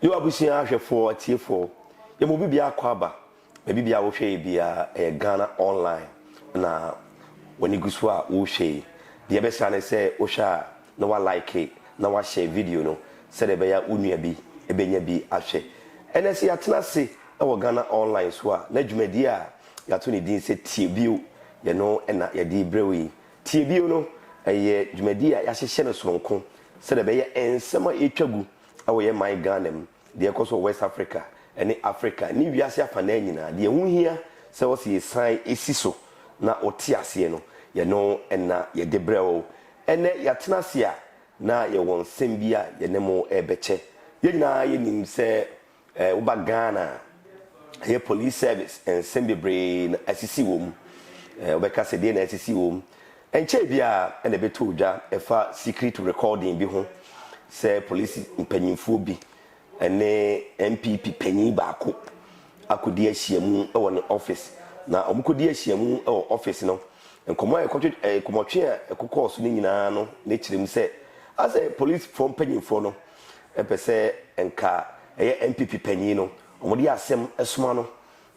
You abusia ahwe for tie4 ye mo bibia kwaba e bibia wo hwe bia Ghana online na woni gusu a wo hwe de be sa ne se wo hwa na wa like na wa share video no se de be ya unua bi e benya bi ahwe ene se yatena se e wo Ghana online so a na dwumadi a yato ne din se tie bio ye no na ye di brewi tie bio no ye dwumadi a ya hyehye ne soronko se de be ya ensema etwagu awo ye my Ghana de ekoso West Africa ene Africa ni wiase afana nyina de hu hia se wo se san esiso na otiase no ye no na ye debrewo ene yatena se a na ye won sembia ye nemo ebeche ye nyina ye nim se uba Ghana ye police service en sembebre na asisi wom obeka se de na asisi wom enche bia ene beto dwa efa secret recording bi ho se police mpanyimfo bi ene MPP panyin baako akodi ahyiamu e won office na omkodi ahyiamu e office no enkomo komotwe a ekokɔso ni nyina no ne kyerem se as a police from panyimfo no epese enka MPP panyin no omodi asem esoma no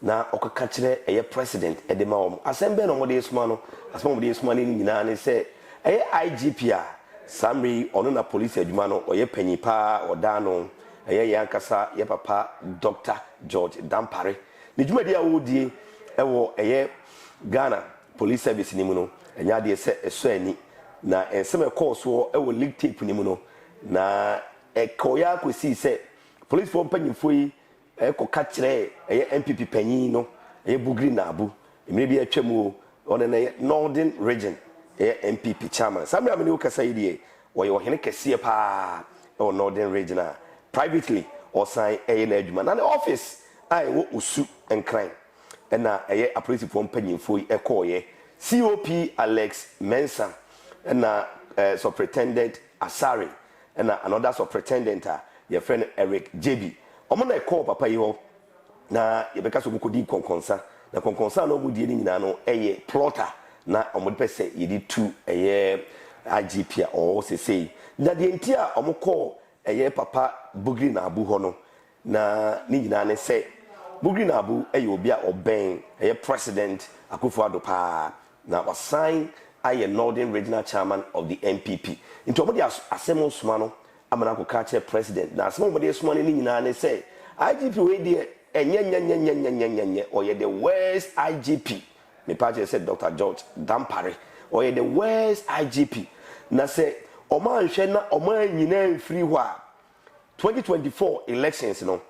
na okaka kyerɛ president edema om asem be no omodi esoma no asem omodi esoma ni nyina ne se IGP a Samri ono na police adwuma no oye panyin pa oda no yankasa ye papa Dr. George Dampare ne dwumadi a wodie ewo Ghana police service ni mu no enya de se eso ani na ensem ekɔso ewo league tape ni mu no na ekoya kwesi se police for panyimfo yi ekoka kyerɛ MPP panyin no Bugri Naabu emire bi atwamu one na Northern Region MPP chairman Samri amene ukasa yi die wo hene kese pa o Northern Region a privately or sign na adwuma na the office ai wo usu enkran na a police for panyimfo yi ekoye COP Alex Mensah na superintendent Asari na another superintendent your friend Eric JB omo na call papa yi ho na ye beka so mukodi konkonsa na konkonsa na omudie ni nyina no plotter na omo de pese ye di tu IGP a o sei na de ntia omo call papa Bugri Naabu ho no na ni nyina ne se Bugri Naabu obi a oben president Akufo-Addo pa na was sign Northern Regional Chairman of the MPP into omo de asemo soma no amana ko catch president na asemo omo de soma ni nyina ne se IGP we de enye oye the worst IGP me party said Dr. George Dampare oye the worst IGP na se oman hwe na oman nyina mfiri ho a 2024 elections no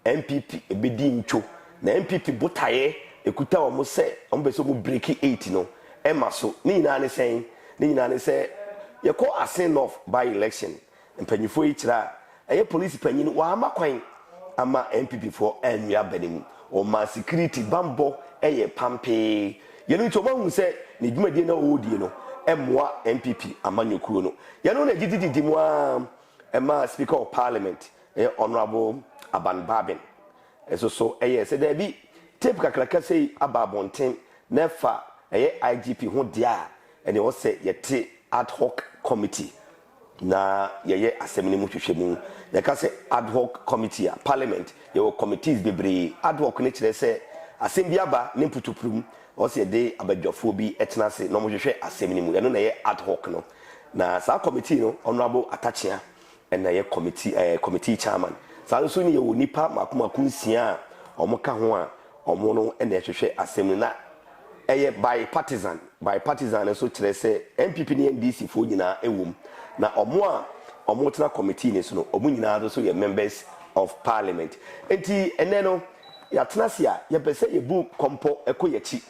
MPP ebedi ncho na MPP botaye ekuta omo se omo be so mo break 8 no ema so ni nyina ne se ye call a send off by election mpanyifo yi kira police panyin wa amakwan ama MPP for enwia benim o ma security bambo pampe ye no nto mahu se ne dwumadi na odie no emwa MPP amanyekuo no ye no na gididi mu a ema speaker of parliament honorable Aban Babin so se there be tape kakraka sei ababonten nefa IGP ho dia ene wo se yete ad hoc committee na ye assembly mu hwehwemu ye ka se ad hoc committee a parliament ye wo committees bebre ad hoc ne kire se assembly aba ne putuprum o se de abadwafo bi etena se no mo hwehwe assembly mu ye no na ye ad hoc no na sa committee no honorable Atachia na ye committee chairman sa so ni ye woni pa makomaku nsia omo ka ho a omo no na hwehwe assembly na bipartisan so kire se MPP ni NDC fo nyina ewom na omo tena committee ni so no omo nyina so ye members of parliament enti ene no ya tena sia ye pese ye bu kompo ekoyechi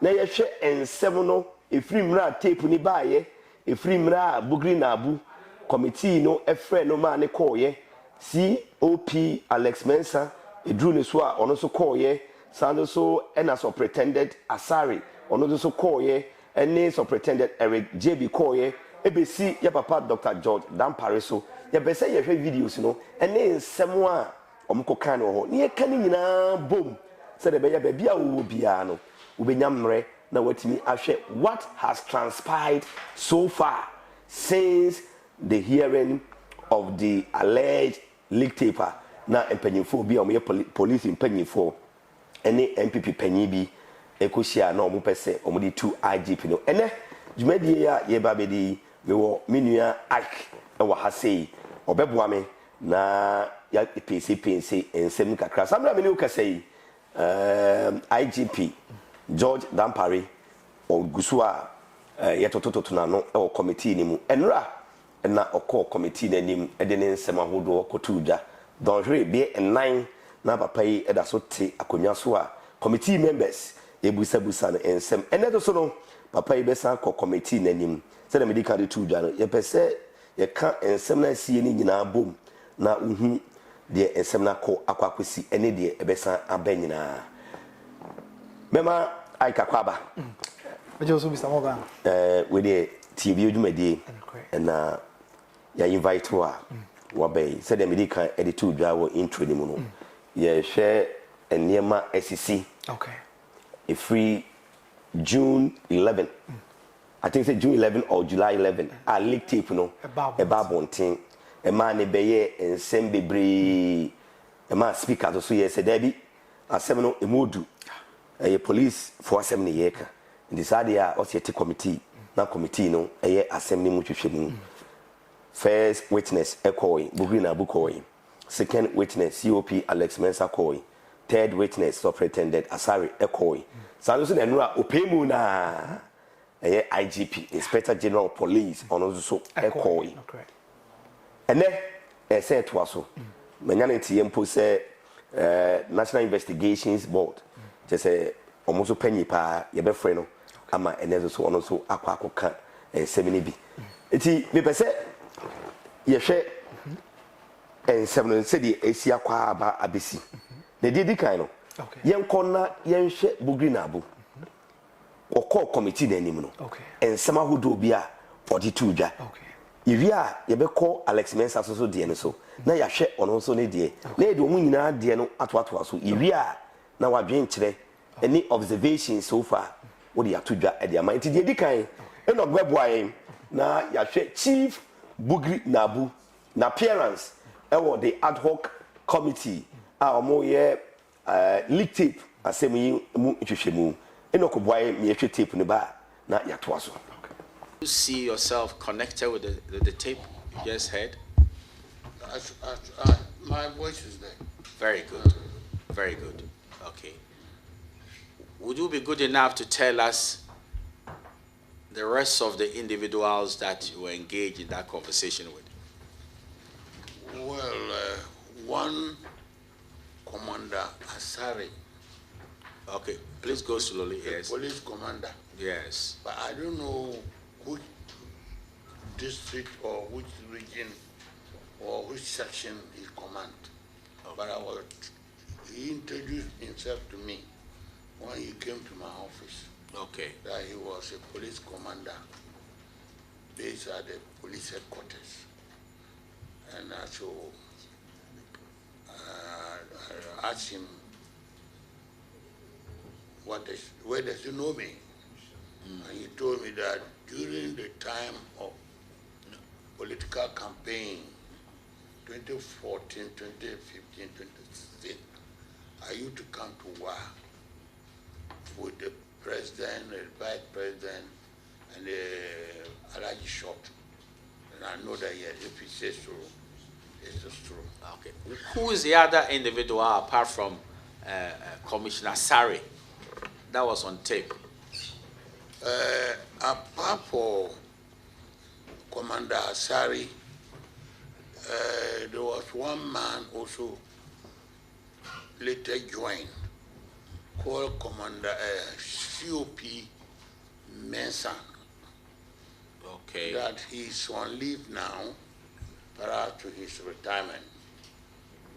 na ye hwe ensem no efrimra tape ni baaye efrimra Bugri Naabu committee no efre no ma ne koye COP Alex Mensah edru ne so a ono so koye sando so ena so pretended Asari ono so koye ene so pretended Eric JB koye ebesi ya papa Dr. George Dampare so ya bese ye hwe videos no ene nsemo a omko kan wo ho ne ye kan nyina bom se de be ya bia wo bia no ubenyamre na watimi ahwe what has transpired so far since the hearing of the alleged leak taper na mpanyinfo bi a ɔmo yɛ police mpanyinfo ɛne MPP panyin bi ekohyia na ɔmo pɛsɛ ɔmo de tu IGP no ɛnɛ dwumadie a yɛba bɛdi mewɔ menua Ike ɛwɔ ha sei ɔbɛboa me na ya pense nsɛm kakra samra me ne ukasa yi IGP George Dampare ogusu a yɛtotototo na no ɛwɔ committee ni mu ɛnra na ɔkɔ committee n'anim ɛde ne nsɛm ahodoɔ kɔtu dwa dɔnhwere bi ɛnan na papa yi ɛda so te akonnwa so a committee members ebusabusa no nsɛm ɛnɛ to so no papa yi bɛsan kɔ committee n'anim sɛ na me di ka de tu dwa no yɛpɛ sɛ yɛka nsɛm na sie ne nyinaa bom na uhu de nsɛm na kɔ akwakosi ɛne de ɛbɛsan aba nyinaa mema aika kwaba Bejo so bisa mo ba we de TV odwumadi na ya invite wa wabɛyi sɛ de me di ka de tu dwa wɔ intro ni mu no yɛhwɛ nneɛma asisi okay free June 11 I think say June 11 or July 11 a leak tape no eba bonten ema ne beye nsem bebre ema speaker so ye se da bi asem no emodu police for asem ne ye ka decide ya o se committee na committee no asem ne mu hwehwe mu first witness ekoi Bugri Naabu koi second witness COP Alex Mensah koi third witness Superintendent Asare ekoi so na nura opemu na IGP Inspector General of Police ono so ekoi ene say to aso manya ne tie mpo say National Investigations Board je say omo so panyi pa ye be frɛ no ama ene so ono so akwa semini bi eti me pese ye hwɛ ensem no se di esi akwa aba abesi na di kan no yen konna yen hwɛ Bugri Naabu ɔkɔ committee n'anim no ensem ahodo bi a 42 dwa iwi a yɛbɛkɔ Alex Mensah so de no so na yɛhwɛ ɔno so ne de na yɛde ɔmo nyinaa de no atoatoa so iwi a na wadwen kyerɛ any observations so far wo de ato dwa de ama nti de di kan ɛna ɔgbɛboa yɛn na yɛhwɛ Chief Bugri Naabu na appearance ɛwɔ the ad hoc committee a ɔmo yɛ leak tape asɛm yi mu hwehwɛ mu ɛna ɔkɔboa yɛn me yɛhwɛ tape ne ba na yɛatoa so. You see yourself connected with the tape you just heard? My voice is there. Very good. Very good. Okay. Would you be good enough to tell us the rest of the individuals that you were engaged in that conversation with? Well, one Commander Asare. Okay, please go slowly. Yes. Police commander. Yes. But I don't know which district or which region or which section he command. Okay. But he introduced himself to me when he came to my office. Okay. That he was a police commander based at the police headquarters. And so I asked him, where does he know me? And he told me that during the time of political campaign, 2014, 2015, 2016, I used to come to Wa with the president, the vice president, and the Alaji Short. And I know that yes, if he says so, it's just true. Okay. Who is the other individual apart from Commissioner Sari that was on tape? Apart from Commander Asari, there was one man also later joined called Commander COP Mensah. Okay. That he's on leave now prior to his retirement.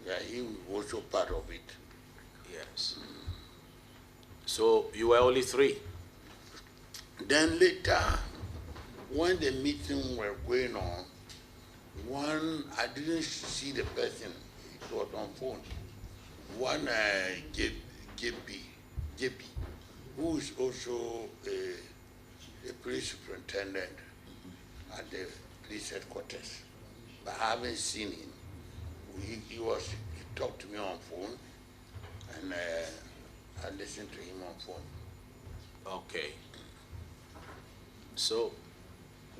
Yeah, he was also part of it. Yes. So you were only three? Then later, when the meeting were going on, I didn't see the person, it was on phone. One JP, who is also a police superintendent at the police headquarters, but I haven't seen him. He talked to me on phone, and I listened to him on phone. Okay. So,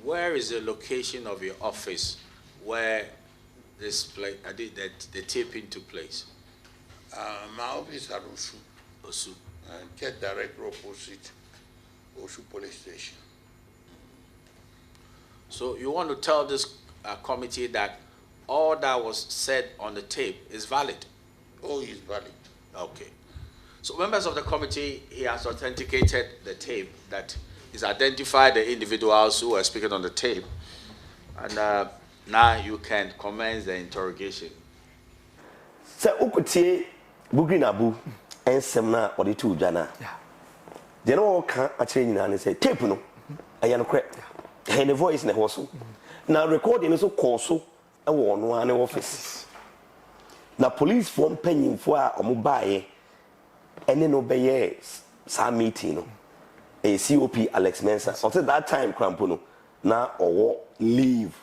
where is the location of your office where this place, the taping took place? My office at Osu. Osu. Just direct opposite Osu police station. So you want to tell this committee that all that was said on the tape is valid? Oh, it's valid. Okay. So members of the committee, he has authenticated the tape, that he's identified the individuals who were speaking on the tape, and now you can commence the interrogation. So, ukutie Bugri Naabu and Semna or the two Jana. They know can't actually and say tape no. I am correct. And the voice in the horse. Now recording is so coarse. I want one office. Now police form penning for a mobile and then obey some meeting. A COP Alex Mensa. Until that time, Crampono. Now or leave.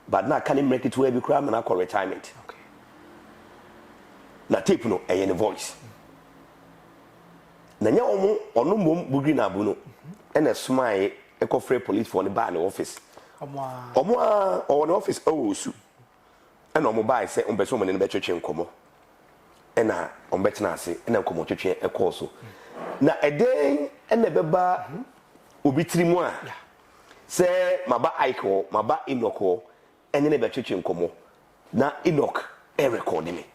But now can he make it to every crime and I call retirement. Okay. Na tape no any voice. Na nya ono mom Bugri Naabu no and a smile eco free police for the bar office. Omo on office Osu. And on mobile say on person in the church komo. And na on betina say and na komo church e so. Na a day and the beba obi trimu a say maba Ike maba Enoch and in the church komo. Na Enoch e record me.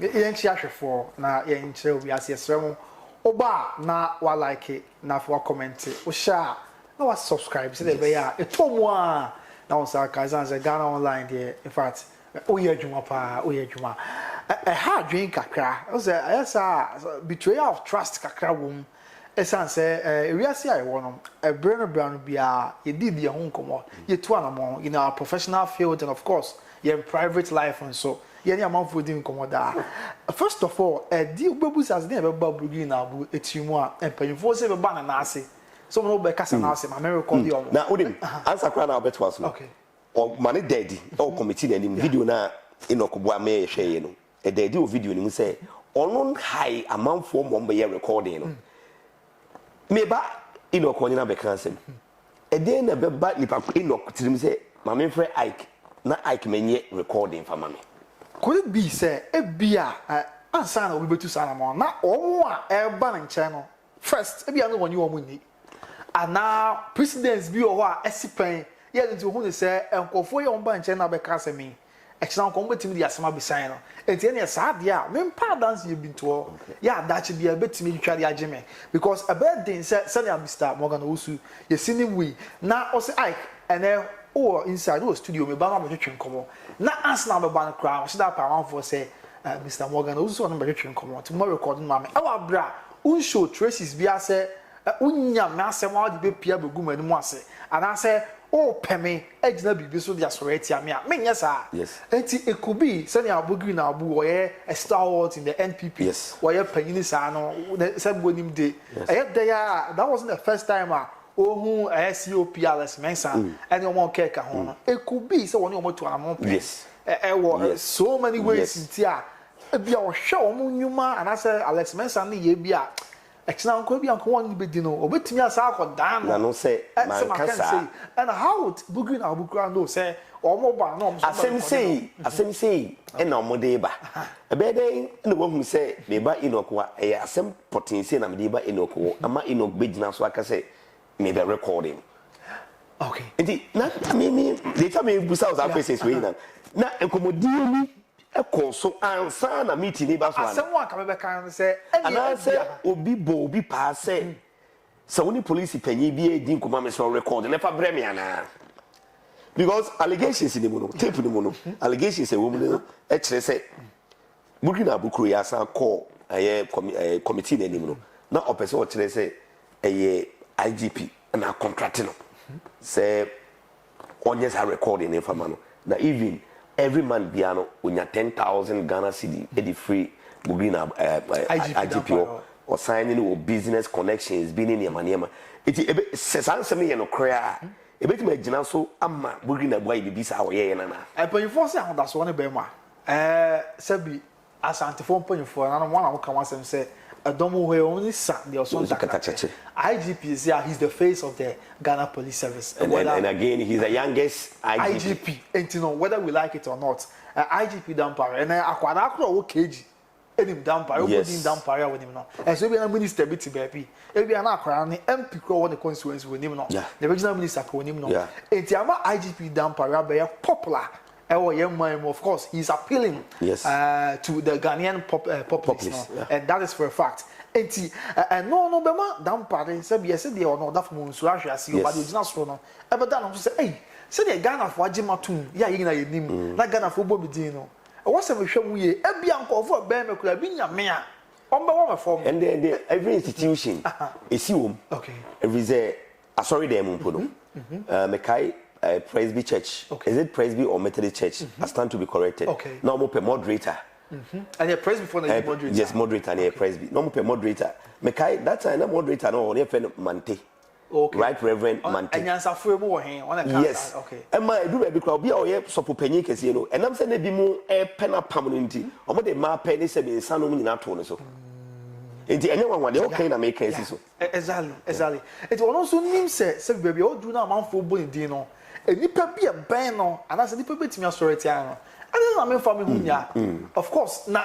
Yenchi ahwefo na yenchi obi asesrem oba na wa like na for comment o share na wa subscribe say be ya etomo a na on sa kaisan say Ghana online there. In fact o ye adwuma pa o ye adwuma ha adwen kakra o say ayesa betrayal of trust kakra wom esan say ewiase ayi wono brano bia ye did ye ho nkomo ye to anamo in our professional field and of course your private life and so yeah, I'm not fooding commoda. First of all, the Babus has never Bugri Naabu, Etimua, and Pennyforce a banana nasi. Some no back as an nasi, my miracle. Now, Udim, answer crown our bet was okay. Or money daddy, or committee and in video now in Okubwa may share, a daddy video and say, on high amount for 1 year recording. Maybe in Okonina Becanson. A day in a bad nip in Okotim say, my friend Ike, not Ike may yet recording for mommy. Could it be say a beer and son will be to Sanamon? Not all a banning channel. First, if you are one you are winning. And now, precedents be or a sipping, yet into whom they say, and go for your own bank channel because of me. Exam combat me the Asama beside. And then a sad yeah, when pardons you've been to all. Yeah, that should be a bit to me, try the Jimmy. Because a bad thing said, Sunday Mr. Morgan Usu, you see him we now also Ike and then. Or inside the studio, me bana me twetwe nkomo na answer na me bana kra so that power for say Mr. Morgan also na me twetwe nkomo tomorrow recording ma me awa bra un show traces bia say unya me asem wa de be pia be gum ani mu ase ana say o peme agina bibi so dia so retia me a menye sa yes enti it could be say na Bugri Naabu oye a stalwart in the NPP yes oye panyini sa no say bonim dey that wasn't the first time oh, COP Alex Mensa, and you want cake on. It could be so when you want to amount. Yes. So many ways in Tia. Be our show, Munuma, and I said Alex Mensa, and the Yabia. Exna could be uncle one bit, you know, or bit me as I could damn. I don't say, and how would Bugri Naabu no say, or mobile norms. I say, and no more deba. A bad day, and the one who say, Neba Inokwa, a some potency and Deba Inoko, a ma Inok Bidna, so I can say. Maybe recording. Okay. Indeed, not me. They tell me besides our faces we now. Now, a commodity, a consul, and son a meeting neighbors. Someone come back and say, and I say, Obi Bo, passe. So only police penny be a dim commandments for recording, never bremiana. Because allegations in the mono, tape in the mono, allegations a woman, actually say, Bugri Naabu Kriasa call a committee anymore. Not a person what they say, a IGP and our contracting say on yes are recording information that even every man piano when you 10,000 Ghana cedi the free Bugri Naabu IGP or signing or business connections being in your money it says answer me no cry e beti me gina so ama Bugri Naabu IBB sa wo ye na I pay for say that's one be ma Sabi asante phone point for and one am come asem say Adomo we only sa the Osun Takatache. IGP is here, he's the face of the Ghana Police Service. And again, he's the youngest IGP. And you know, whether we like it or not, IGP Dampare, and Aquadakro KG, and him Dampare, yes. Dampare with him now. And so we are minister biti baby. If we are not crying, MP one the constituency with him now. The regional minister with him now. And Tiama IGP Dampare be popular. Of course, he's appealing yes. To the Ghanaian populace, and that is for a fact. And no, Bema, Dampare, said yes, they are not that from Suasha, see, but it's not so. But then I say, hey, say the Ghana for Jimatun, yeah, you know, not Ghana for Bobby Dino. What's a show we a Bianco for Bama could have been a mayor on the form. And then every institution is you. Okay. Every day, sorry, they Mumpuno. Mekai. Presby Church. Okay. Is it Presby or Methodist Church? I stand to be corrected. Okay. No more per moderator. And a Presby for the moderator. Yes, moderator and a Presby. No more per moderator. Mekai, that's a moderator. No, only friend Mante. Okay. Right, Reverend Mante. And answer for more on yes. Okay. And my do baby crowd be all here so penny you know. And I'm saying they be more a pen up permanently. Or what they ma penny said in San Domingo not to so. Anyone they all kind of make cases so. Exactly. It will also name say baby all do now man for boy dino. And nipa be a ban and as a nipa bit me authority ano. And then I mean for me hunya. Of course, na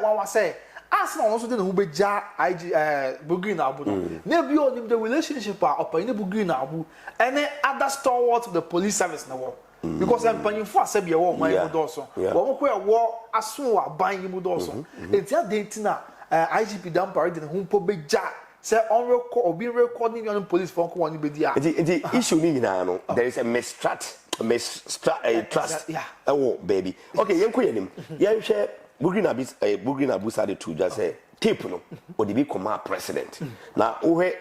one was say Arsenal also didn't who be ja Bugri Naabu. Maybe on the relationship up in the Bugri Naabu and then other stalwarts of the police service now. Because I'm paying for say be a war my mudoso. One who war aso buying mudoso. It's ya dating IGP Dampare didn't who be ja. Say on record or be recording on police phone call on the issue there is a mistrust yeah. Oh baby okay you him you share Bugri Naabu started to just say tape no or the big command president now over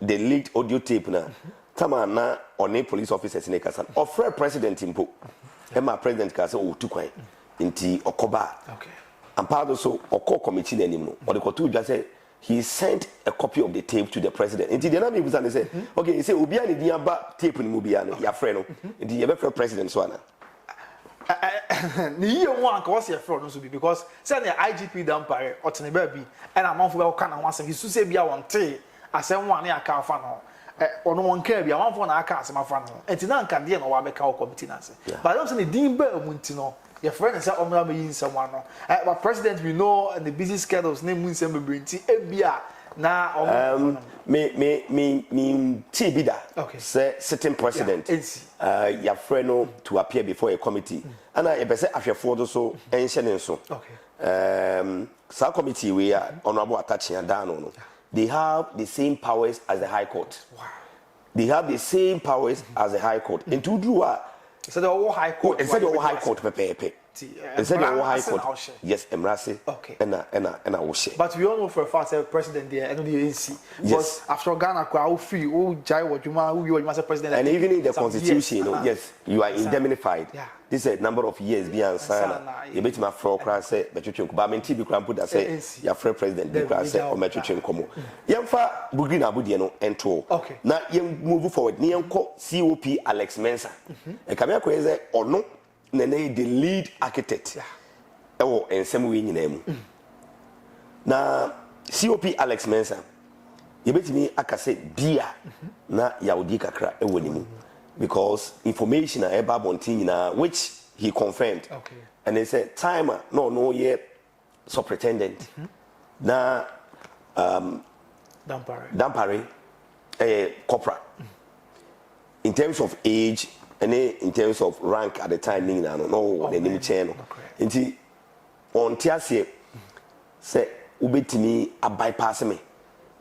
the leaked audio tape na tama na on a police officers in Kasan or president impo my president ka say oh tukwan inti okoba okay and part also oko committee anymore or the kotu just say he sent a copy of the tape to the president. And the name was say, okay, he said, Ubian is the tape in Mubiano, your friend, and the ever president Swana. Ni one cause your friend also be because send the IGP Dampare or Baby, and I'm off well can once and he should say be a one tea. I send one near car fan or no one care be a one for our cars, my fan. And Tinan can deal or make our committee. But I don't say the Dean Bell Muntino. Your friend is in someone. But president, we know and the busy schedules name wins and brinty. Ebia now me Tibida. Okay. Say sitting president. Your friend to appear before a committee. And I say after for so ancient so. Okay. Some committee we are honorable attaching and down. They have the same powers as the High Court. Wow. They have the same powers as the High Court. And to do what? Instead of High Court. Instead of High Court, Pepe. Instead of High Court. Yes, Emrasi. Okay. And I will share. But we all know for a fact that president there and the ANC. Yes. But after Ghana, who free, who jai what you must president. And even in the constitution, yes, you are indemnified. Yeah. This is a number of years beyond Sana. You bet my fro class say, but you think, but I mean, TB Cram put that say, your friend president, the class say, or Metro Chenkomo. Yamfa Bugri Naabu diano and two. Okay. Now you move forward. Nianko COP Alex Mensah. And Kamia Kweze or no, Nene the lead architect. Oh, and some way in name. Now COP Alex Mensah. You bet me, I can say, dear, na Yaudi Kakra, a winning. Because information about Bontina, which he confirmed. Okay. And they said, timer, no, yet, superintendent. Now, Dampare, corporate. In terms of age, and in terms of rank at the time, no, the name channel. Until on Tiasie, say, Ubetimi, a bypass me.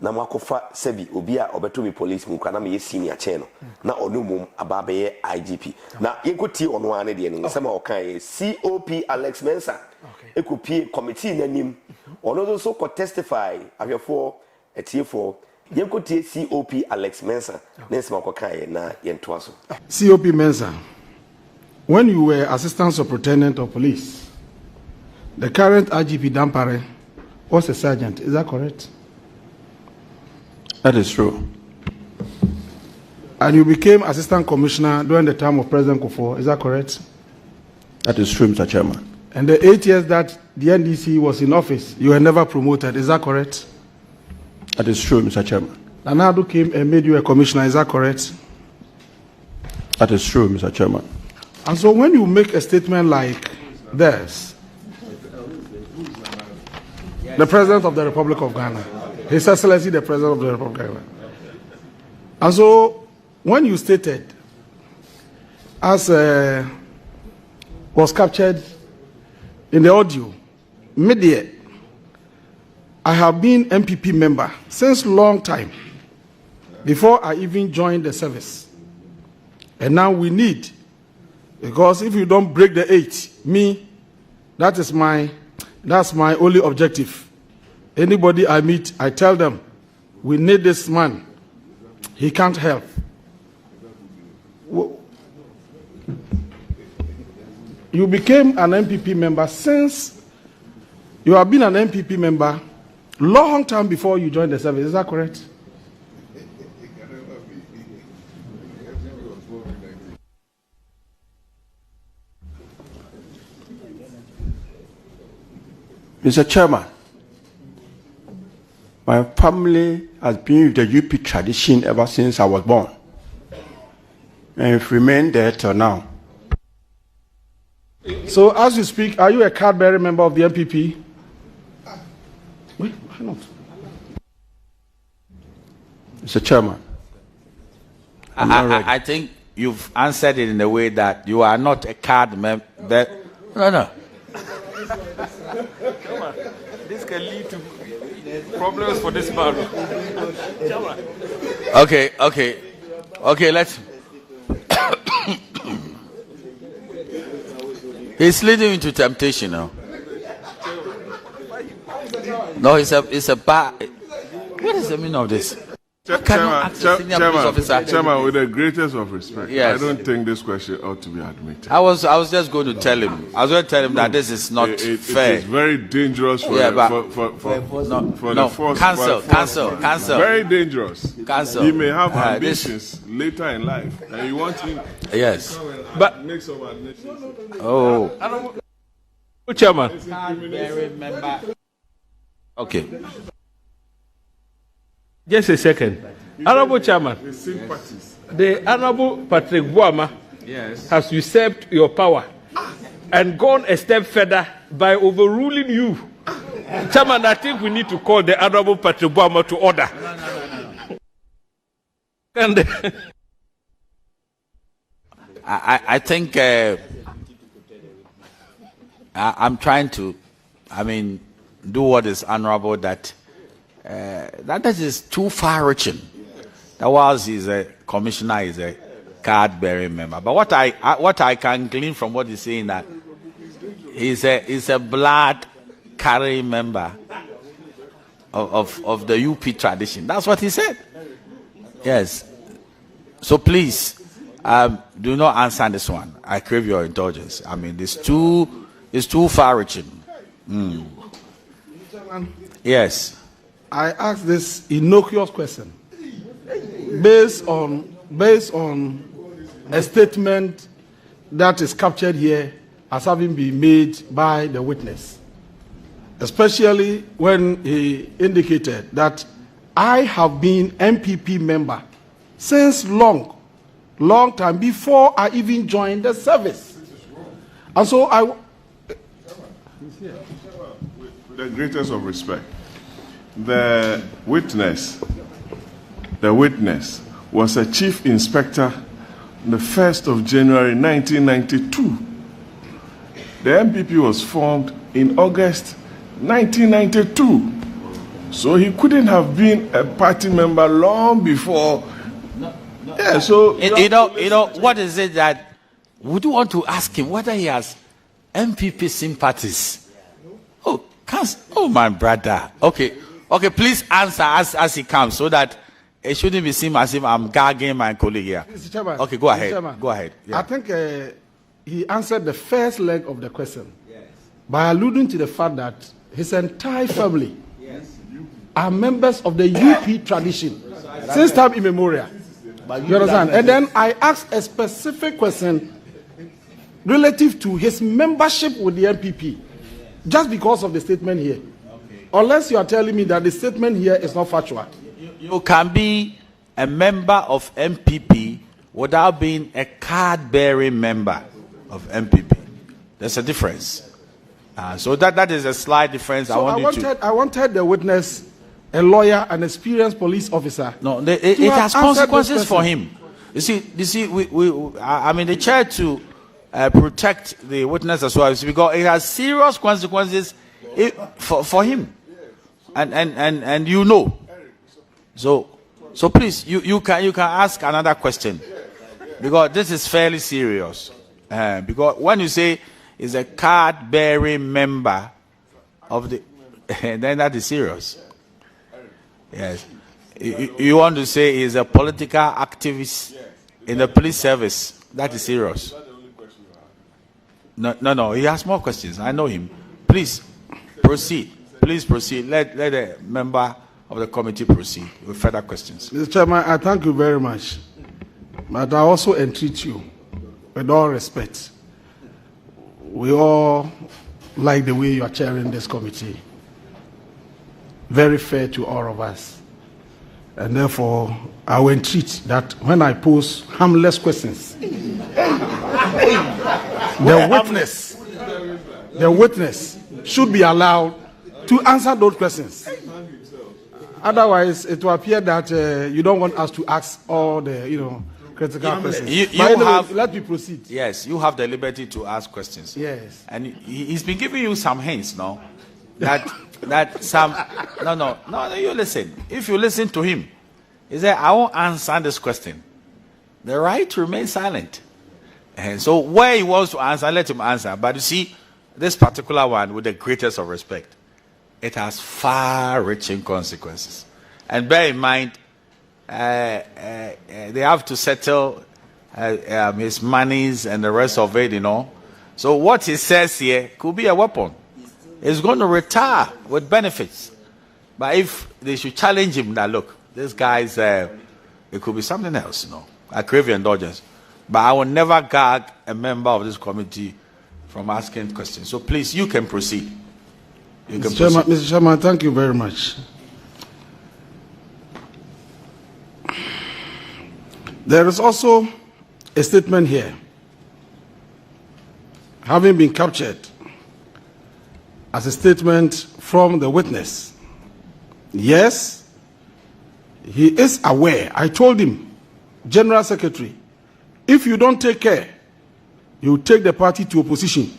Na makofa sebi obi a obeto me police mu kana me senior channel na onu mum ababe IGP na yenkoti ono ane de no sema okan COP Alex Mensah ekopie committee nanim ono so ko testify afefo etiefo yenkoti COP Alex Mensah na sema okan na yento aso COP Mensah, when you were assistant superintendent of police, the current IGP Dampare was a sergeant, is that correct? That is true. And you became assistant commissioner during the time of President Kufuor, is that correct? That is true, Mr. Chairman. And the 8 years that the NDC was in office, you were never promoted. Is that correct? That is true, Mr. Chairman. Naabu came and made you a commissioner. Is that correct? That is true, Mr. Chairman. And so when you make a statement like this, the President of the Republic of Ghana, His Excellency the President of the Republic of Ghana, and so when you stated, as was captured in the audio, media, I have been MPP member since long time, before I even joined the service. And now we need, because if you don't break the 8, that's my only objective. Anybody I meet, I tell them, we need this man. He can't help. You became an MPP member since you have been an MPP member long time before you joined the service. Is that correct? Mr. Chairman, my family has been with the UP tradition ever since I was born. And it's remained there till now. So as you speak, are you a card-bearing member of the MPP? Wait, why not? Mr. Chairman, I think you've answered it in a way that you are not a card member. No. This can lead to problems for this man. Okay, let's. He's leading into temptation now. No, it's a bad. What is the meaning of this? Chairman, with the greatest of respect, yes. I don't think this question ought to be admitted. I was just going to tell him. I was going to tell him that this is not fair. It is very dangerous for the force. Cancel. Very dangerous. Cancel. He may have ambitions later in life, and you want him. Yes. But make some admissions. Oh. Chairman. Okay. Just a second. Honorable Chairman, the Honorable Patrick Buama has usurped your power and gone a step further by overruling you. Chairman, I think we need to call the Honorable Patrick Buama to order. And I think I'm trying to, do what is honorable that is too far-reaching. That whilst he's a commissioner, he's a card-bearing member. But what I can glean from what he's saying that he's a blood-carrying member of the UP tradition. That's what he said. Yes. So please, do not answer this one. I crave your indulgence. It's too far-reaching. Yes. I asked this innocuous question based on a statement that is captured here as having been made by the witness, especially when he indicated that I have been MPP member since long time before I even joined the service. And so with the greatest of respect, the witness was a chief inspector on the 1st of January 1992. The MPP was formed in August 1992. So he couldn't have been a party member long before. Yeah, so you know what is it that would you want to ask him whether he has MPP sympathies? Oh my brother. Okay, please answer as he comes so that it shouldn't be seen as if I'm gagging my colleague here. Mr. Chairman, okay, go ahead. Chairman, go ahead. Yeah. I think he answered the first leg of the question by alluding to the fact that his entire family are members of the UP tradition since time immemorial. You understand? And then I asked a specific question relative to his membership with the MPP, just because of the statement here. Okay. Unless you are telling me that the statement here is not factual. You can be a member of MPP without being a card-bearing member of MPP. There's a difference. So that is a slight difference. So I wanted the witness, a lawyer, an experienced police officer. No, it has consequences for him. You see, the chair to protect the witness as well, because it has serious consequences for him, and you know. So please, you can ask another question, because this is fairly serious. Because when you say is a card-bearing member of the, then that is serious. Yes. You want to say is a political activist in the police service. That is serious. No. He has more questions. I know him. Please proceed. Please proceed. Let a member of the committee proceed with further questions. Mr. Chairman, I thank you very much. But I also entreat you, with all respect, we all like the way you are chairing this committee. Very fair to all of us. And therefore, I will entreat that when I pose harmless questions, the witness should be allowed to answer those questions. Otherwise, it will appear that you don't want us to ask all the, critical questions. Let me proceed. Yes, you have the liberty to ask questions. Yes. And he's been giving you some hints now. That some no, you listen. If you listen to him, he said, I won't answer this question. The right to remain silent. And so where he wants to answer, let him answer. But you see, this particular one, with the greatest of respect, it has far-reaching consequences. And bear in mind, they have to settle his monies and the rest of it, So what he says here could be a weapon. He's going to retire with benefits. But if they should challenge him, that look, this guy's, it could be something else, I crave your indulgence. But I will never gag a member of this committee from asking questions. So please, you can proceed. Mr. Chairman, thank you very much. There is also a statement here, having been captured as a statement from the witness. Yes, he is aware. I told him, General Secretary, if you don't take care, you take the party to opposition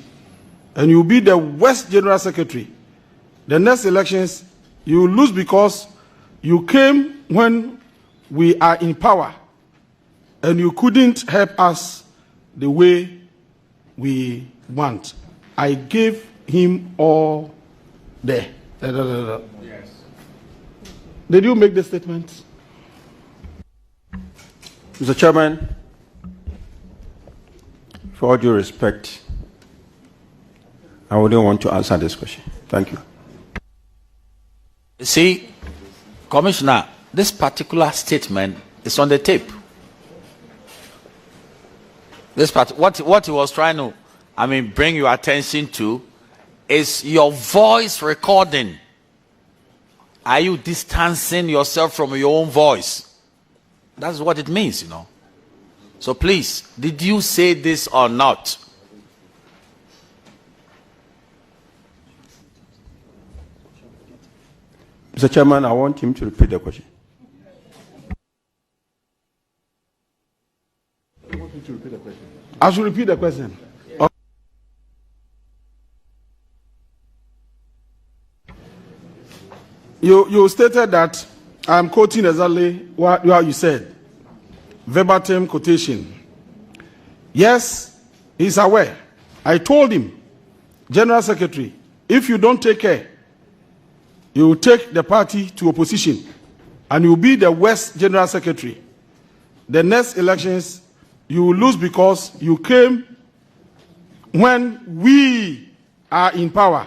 and you'll be the worst General Secretary. The next elections, you will lose because you came when we are in power and you couldn't help us the way we want. I gave him all there. Yes. Did you make the statement? Mr. Chairman, for all due respect, I wouldn't want to answer this question. Thank you. See, Commissioner, this particular statement is on the tape. What he was trying to, bring your attention to is your voice recording. Are you distancing yourself from your own voice? That's what it means, So please, did you say this or not? Mr. Chairman, I want him to repeat the question. I should repeat the question. You stated that, I'm quoting exactly what you said, verbatim quotation. Yes, he's aware. I told him, General Secretary, if you don't take care, you will take the party to opposition and you will be the worst General Secretary. The next elections, you will lose because you came when we are in power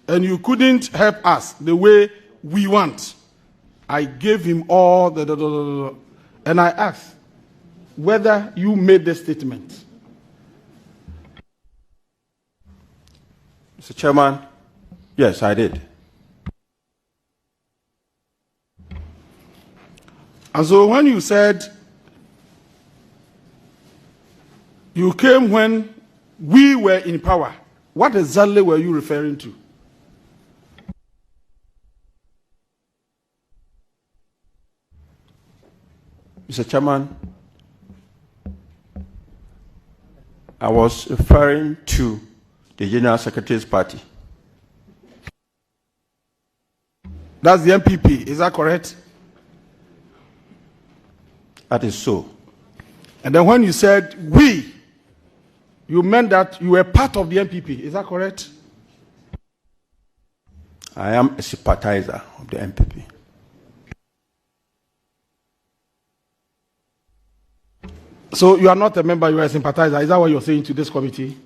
and you couldn't help us the way we want. I gave him all and I asked whether you made the statement. Mr. Chairman, yes, I did. And so when you said you came when we were in power, what exactly were you referring to? Mr. Chairman, I was referring to the General Secretary's party. That's the MPP, is that correct? That is so. And then when you said we, you meant that you were part of the MPP, is that correct? I am a sympathizer of the MPP. So you are not a member, you are a sympathizer. Is that what you're saying to this committee?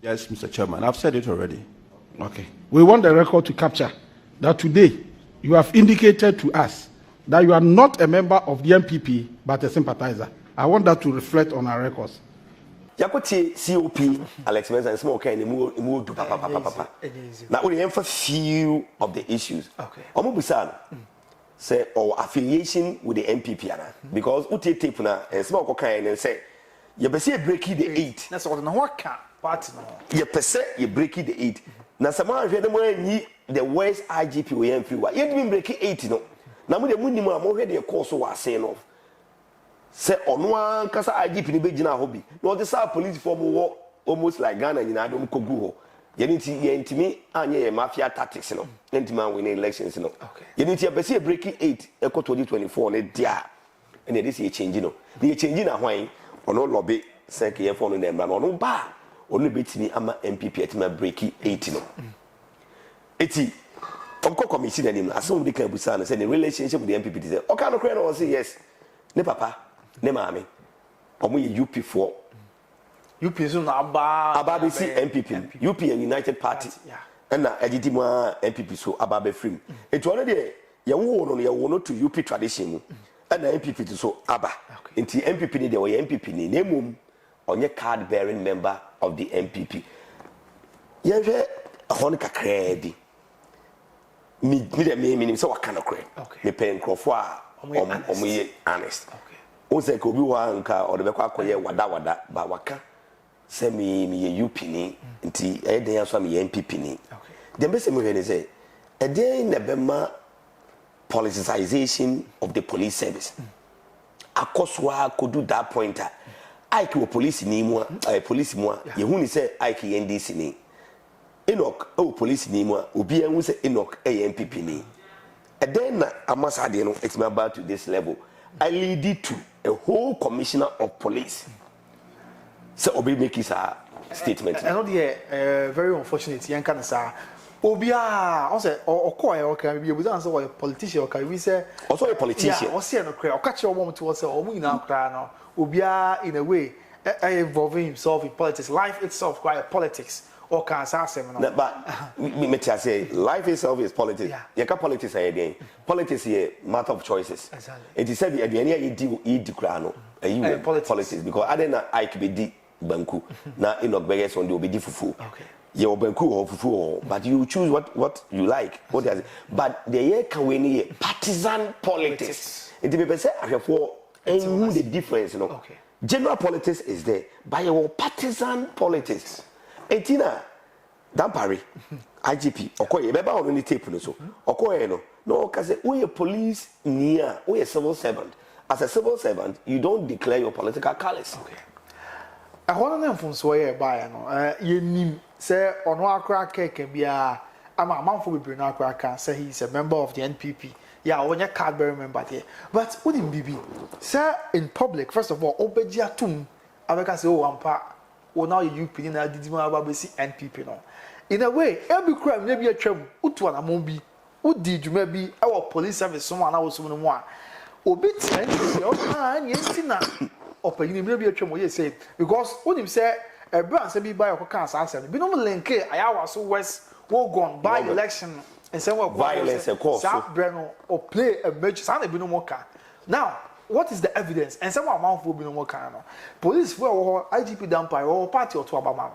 Yes, Mr. Chairman, I've said it already. Okay. We want the record to capture that today you have indicated to us that you are not a member of the MPP, but a sympathizer. I want that to reflect on our records. Yakoti COP, Alex Mensa, and small kind of move to papa. Now, we have a few of the issues. Okay. Omubusan say or affiliation with the MPP, because Uti tape na and small kind and say, you be breaking the 8. That's all. No, what can party no? You per se you breaking the 8. Now, someone read the West IGP we MP. You didn't break 8, no. Now, we the minimum more the course was saying of. Say on one kasa IGP ni be gina hobby. No, the South police form almost like Ghana, you know, don't go. You need to me and mafia tactics, no. Intima winning elections, no. Okay. You need to be breaking 8, echo 2024, and dia. And this is changing, no. The changing a wine or no lobby, sec ye phone in them, no bar. Only beats me, I'm MPP at my breaking 8, no. 80. Uncle commission and him, as soon as they can be signed, and the relationship with the MPP is okay, no credit or say yes. Ne papa, ne mami. Omo ye UP4. UP is na aba be see MPP. UP and United Party. Yeah. And na editi mo MPP so aba be free. It one dey ye wo no ye wo no to UP tradition mu. And na MPP to so aba. Nti MPP ni dey we MPP ni na mum onye card bearing member of the MPP. Ye hwe ahon kakra di. Me so waka no kre. Me pen krofo a omo honest. Okay. O se ko bi wa nka o de be kwa akoye wada ba waka se me ye UP ni nti e den aso me ye MPP ni. Okay. Dem be se me hwe say e den na be ma politicization of the police service. Akoswa could do that pointer. Ike wo police ni mu police mu ye hu ni say Ike NDC ni. Enoch police ni mu obi an hu say Enoch MPP ni. And then Amasade, no, it's about to this level. I lead it to a whole commissioner of police. So Obi make his statement. I know the very unfortunate young kind of sir. Obia, I say, or okay, we will answer what a politician or we say also a politician. Or say no cry, or catch your woman to us, or we now cry now. Obia in a way involving himself in politics. Life itself quite politics. Or can say no. But me say life itself is politics. You can politics again. Politics is a matter of choices. Exactly. It is said the idea you do crano. You politics because I didn't I could be di banku. Now Enoch Beges on the obi di fufu. Okay. You banku or fufu, but you choose what you like. What does it? But the year can win partisan politics. It be say for and the difference, you know. Okay. General politics is there, but your partisan politics. Etina Dampari IGP okoye beba on ni tape no so okoye no ka say we police near we civil servant. As a civil servant you don't declare your political colors. Okay. I want to know so ye buy no ye nim say ono akra keke bia ama amanfo bebre no akra kan say he is a member of the NPP. Yeah, when your card bearer member there. But what in BB say in public first of all obeji atum abeka say oh ampa. Or now you pin na didi ma ba see NPP no. In a way, every crime na be atwam, utu na mo bi, udi dwuma bi our police service someone na wo so no mo a. Obi trend say o kan yenti na opanyini na be atwam ye say because when him say e brand say bi buy okoka asase bi no link ayawa so west wo gone by election and say what violence e cause so brand or play a major sound e bi no mo ka. Now what is the evidence? And some amount for being more kind. Police for IGP Transpired or party or to Abama.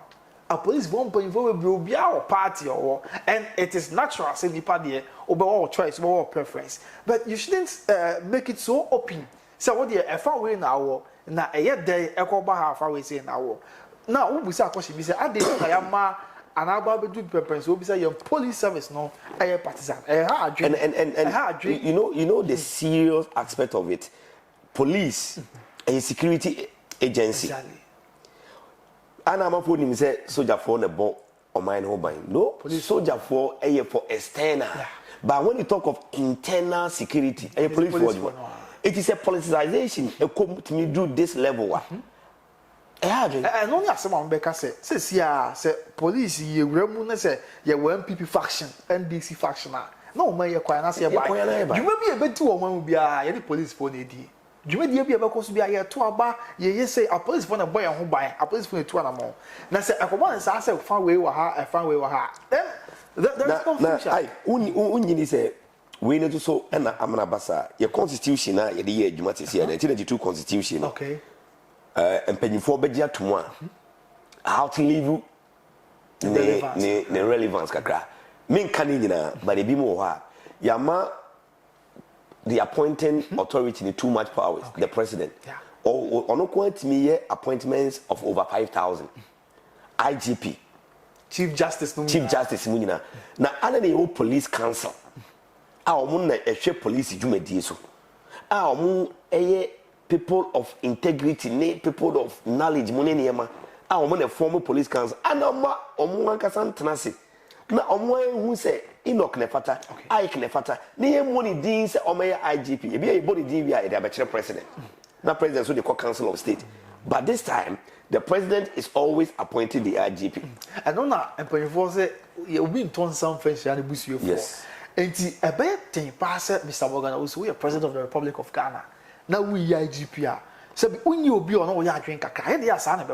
a police won't pay for a party or and it is natural say nipa there or choice or preference, but you shouldn't make it so open. So what the far away now na yet day echo half away say now. Now we say question be say I dey I am and about do preference we say your police service no partisan and you know the serious aspect of it. Police a security agency. Exactly. And I'm not putting say soldier for the ball or mine home buying. No, police soldier for external. Yeah. But when you talk of internal security, a police for it is a politicization. A come to me do this level. And only as someone Becca say police ye remune say ye MPP faction, NDC faction. No man ye kwai na say buy. You may be a bit too one will be a police for the you may be able to be a to aba ye say a police for a boy and who buy a police for a 2 and more. Now say I come on and say fan way wa ha, a fan way wa ha. Then there's confusion. I unyi say we need to so and amana basa your constitution na ye dey adwuma te say 1992 constitution. Okay. And penny for begia to one. How to live the relevance kakra. Min kanina, but a bimo Yama the appointing authority in too much powers, the president. Yeah. Or on quite me appointments of over 5,000. IGP. Chief Justice Munina. Now, other police council. Our moon a police jumediso. Our moon a people of integrity, people of knowledge, money niema. Our moon a former police council. Anoma omuankasan tenasi. Na omwe who say Enoch Nefata, I Knefata, near money deans or mayor IGP, be a body DVI, the president. Now, president, so the council of state. But this time, the president is always appointing the IGP. I don't know, and Penny you've been torn some French and boost you for. Yes. And a bad thing, Pastor Mr. Morgan, also we are president of the Republic of Ghana. Now we IGP. So when you be on all your drink, I had son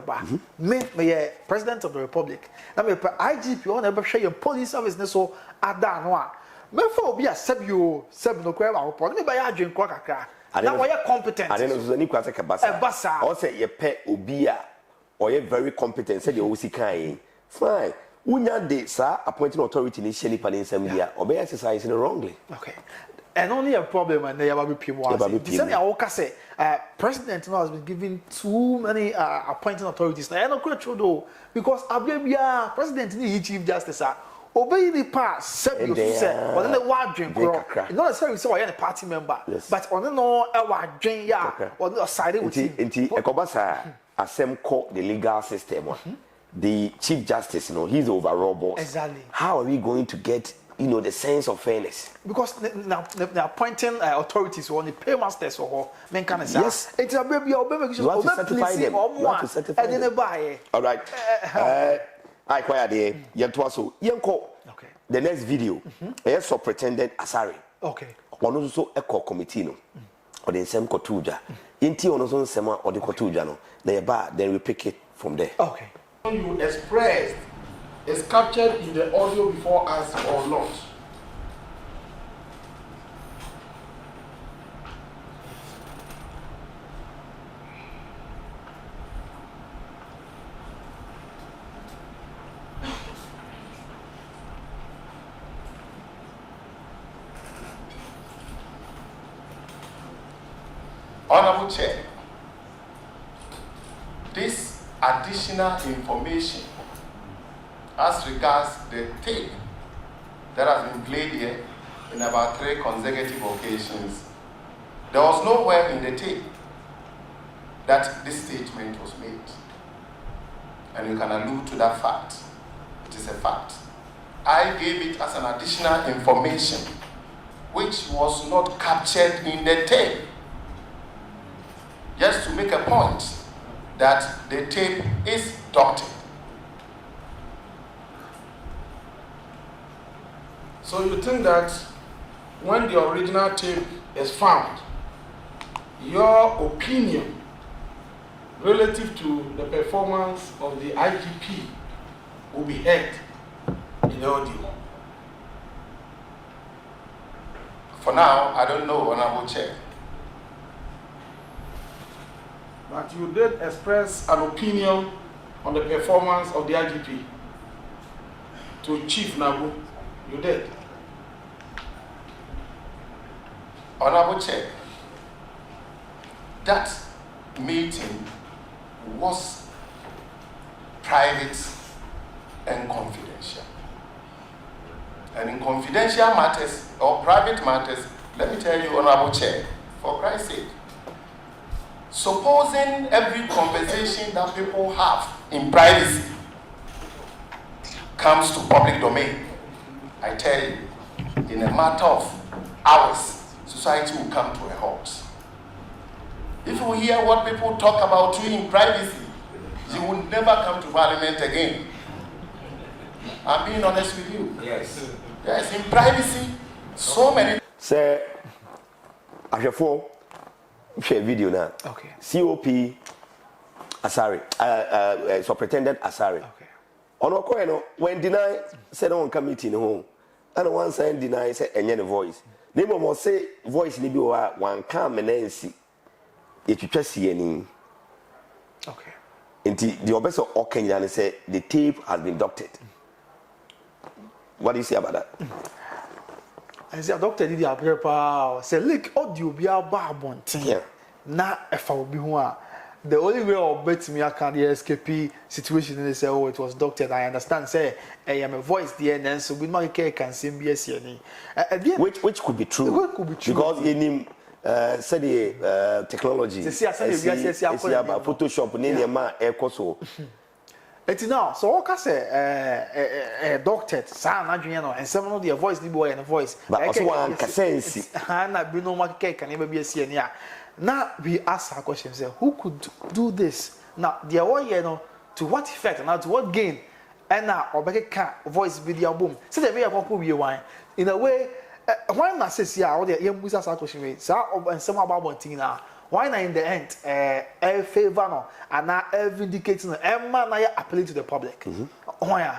me president of the republic. Now me IGP on ever share your police service so adanwa. Me for be a no crave our problem. Me buy a drink kakra. Now we are competent. I don't know any kwase kabasa. Or say ye pet obia or ye very competent. Say the osi kai. Fine. Unya de sa appointing authority ni sheni pa nsem dia. Obe exercising wrongly. Okay. And only a problem and there will be people. Say, president now has been given too many appointing authorities. Now, I don't quite sure because Abia president need chief justice. Obey the pass, said you said, or then the word drink. Not necessarily so I am a party member, but on the no a drink, or the side with him. Ekobasa, Asem called the legal system. The chief justice, he's overall boss. Exactly. How are we going to get the sense of fairness? Because now they're appointing authorities or the paymasters or men can say yes. It's a baby or baby. You have to certify them. You have to certify them. All right. I quite there. Yentwaso. Yenko. Okay. The next video. So pretended Asari. Okay. One also echo committee no. Or the same kotuja. Inti onozo sema or the kotuja no. Then we pick it from there. Okay. You expressed is captured in the audio before us or not. Honorable Chair, this additional information as regards the tape that has been played here in about 3 consecutive occasions, there was nowhere in the tape that this statement was made. And you can allude to that fact. It is a fact. I gave it as an additional information which was not captured in the tape. Just to make a point that the tape is doctored. So you think that when the original tape is found, your opinion relative to the performance of the IGP will be heard in the audio? For now, I don't know, Honorable Chair. But you did express an opinion on the performance of the IGP to Chief Naabu, you did. Honorable Chair, that meeting was private and confidential. And in confidential matters or private matters, let me tell you, Honorable Chair, for Christ's sake, supposing every conversation that people have in privacy comes to public domain, I tell you, in a matter of hours, society will come to a halt. If you hear what people talk about you in privacy, you will never come to Parliament again. I'm being honest with you. Yes. Yes, in privacy, so many. Say, Ashafo, share video now. Okay. COP Asari, Superintendent Asari. Okay. Ono ko eno when deny said on committee no home. And one side deny say enye voice. Name mo say voice ni bi wa one can menensi. Etwetwa sie ni. Okay. Inti the obeso okenya say the tape has been doctored. What do you say about that? I say doctor did the paper say look audio be about bontin. Yeah. Na efa obi ho a the only way of bet me I can the escape situation they say oh it was doctored. I understand say I am a voice there and then so we might can sing BSc which could be true. What could be true? Because in him say the technology. See about Photoshop ni ma e so. It's now so what can say doctored sa na dwen no and some of the voice the boy and voice but also one sense na be no mark can never be a ni a now we ask our question say who could do this now the one you know to what effect and to what gain and now obeka voice video boom say the way we wine in a way why not say see how the yembusa sa question we say and some about bontina why not in the end a favor no and now vindicating emma na appealing to the public why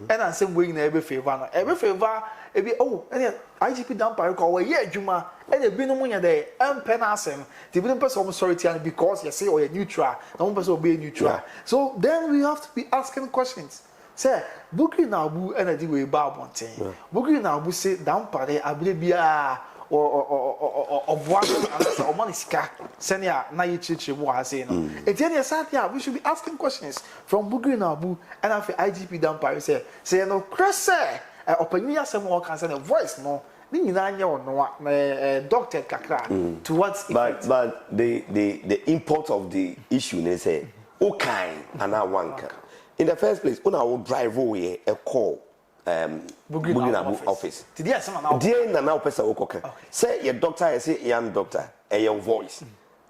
and I say we na every favor no every favor e be oh and IGP Transpired ko we adwuma and e bi no munya dey empe na asem the bi person sorry because you say oh you neutral na one person be neutral so then we have to be asking questions say Bugri Naabu energy we ba bonten Bugri Naabu say Transpired abire bia or one or money ska senior na you chichi mo ha say no etienne satia we should be asking questions from Bugri Naabu and after IGP Transpired say no crese opinion asem wo kan say the voice no ni nyina anya ono na doctor kakra to what but the import of the issue they say okay and na wanka in the first place una will drive away a call Bugri Naabu office. Today some now. Dear na person wo koka. Say your doctor say young doctor your voice.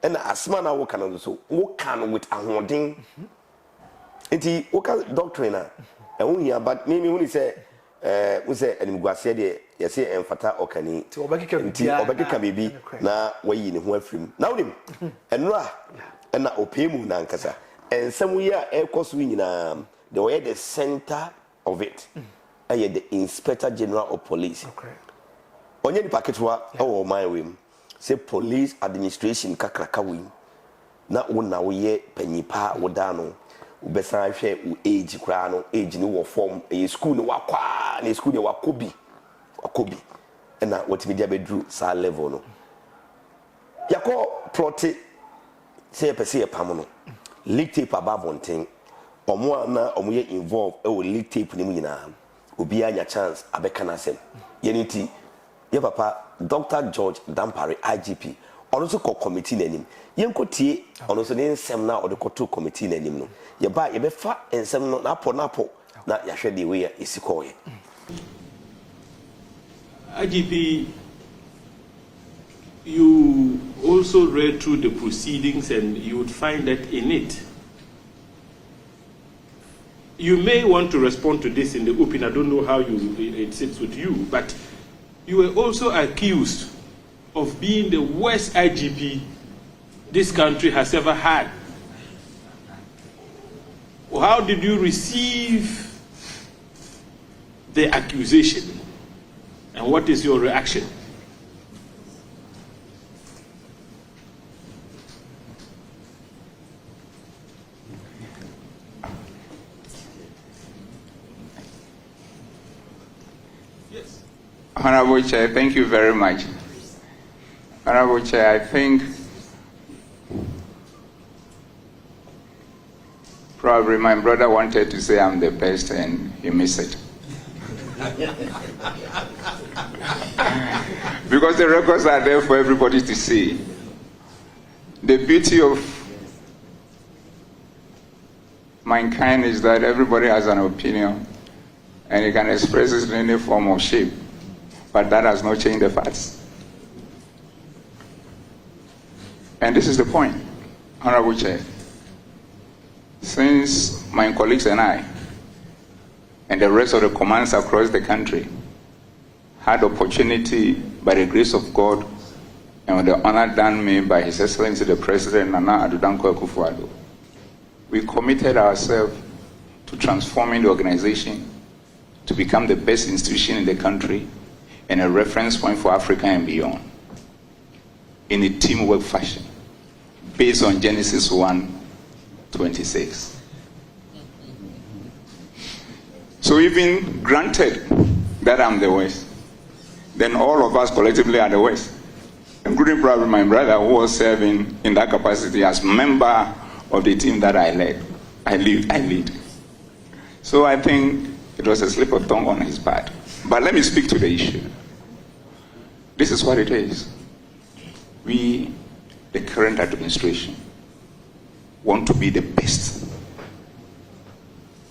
And asma na wo kan so wo kan with ahoden. Enti wo kan doctor na e wo hia but me when say we say animguase de ye say emfata okani. Enti obekeka bibi na wayi ne ho afrim. Na wonim. Enura na opemu na nkasa. Ensem yi a ekoso nyina the way the center of it. The Inspector General of Police. Okay. Onye ni paketwa o my wim. Say police administration kakraka wim. Na wona wo ye panyipa woda no. Ubesan hwe u age kra no, age ni wo form e school ni wakwa, na school ni wakobi. Wakobi. Na wotimi dia bedru sa level no. Yakọ plot say pese pam no. Leak tape above one thing. Omo na omo ye involved e wo leak tape ni mu nyina. Obi anya chance abeka na sem yeniti ye papa Dr. George Transpired IGP ono so ko committee nanim yenkotie ono so ne nsem na odekoto committee nanim no ye ba ye be fa nsem no na po na yahwe de we esiko ye IGP, you also read through the proceedings and you would find that in it you may want to respond to this in the open. I don't know how it sits with you, but you were also accused of being the worst IGP this country has ever had. How did you receive the accusation, and what is your reaction? Honorable Chair, thank you very much. Honorable Chair, I think probably my brother wanted to say I'm the best and he missed it. Because the records are there for everybody to see. The beauty of mankind is that everybody has an opinion and he can express it in any form or shape. But that has not changed the facts. And this is the point, Honorable Chair. Since my colleagues and I, and the rest of the commands across the country, had opportunity by the grace of God and with the honor done me by His Excellency the President Nana Addo Dankwa Akufo-Addo, we committed ourselves to transforming the organization to become the best institution in the country and a reference point for Africa and beyond in a teamwork fashion based on Genesis 1:26. So even granted that I'm the West, then all of us collectively are the West, including probably my brother who was serving in that capacity as member of the team that I lead. So I think it was a slip of tongue on his part. But let me speak to the issue. This is what it is. We, the current administration, want to be the best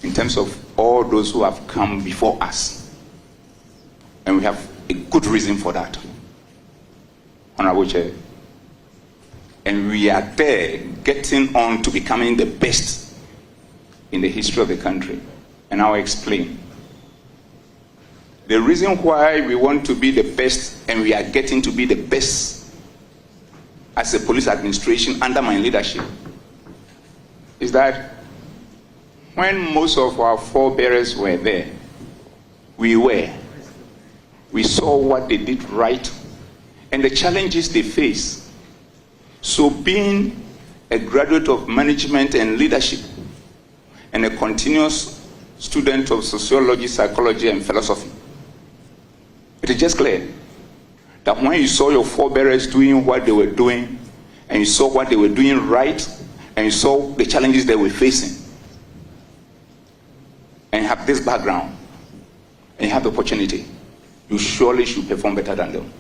in terms of all those who have come before us. And we have a good reason for that, Honorable Chair. And we are there getting on to becoming the best in the history of the country. And I'll explain. The reason why we want to be the best and we are getting to be the best as a police administration under my leadership is that when most of our forebearers were there, we saw what they did right and the challenges they face. So being a graduate of management and leadership and a continuous student of sociology, psychology, and philosophy, it is just clear that when you saw your forebearers doing what they were doing, and you saw what they were doing right, and you saw the challenges they were facing, and you have this background, and you have the opportunity, you surely should perform better than them.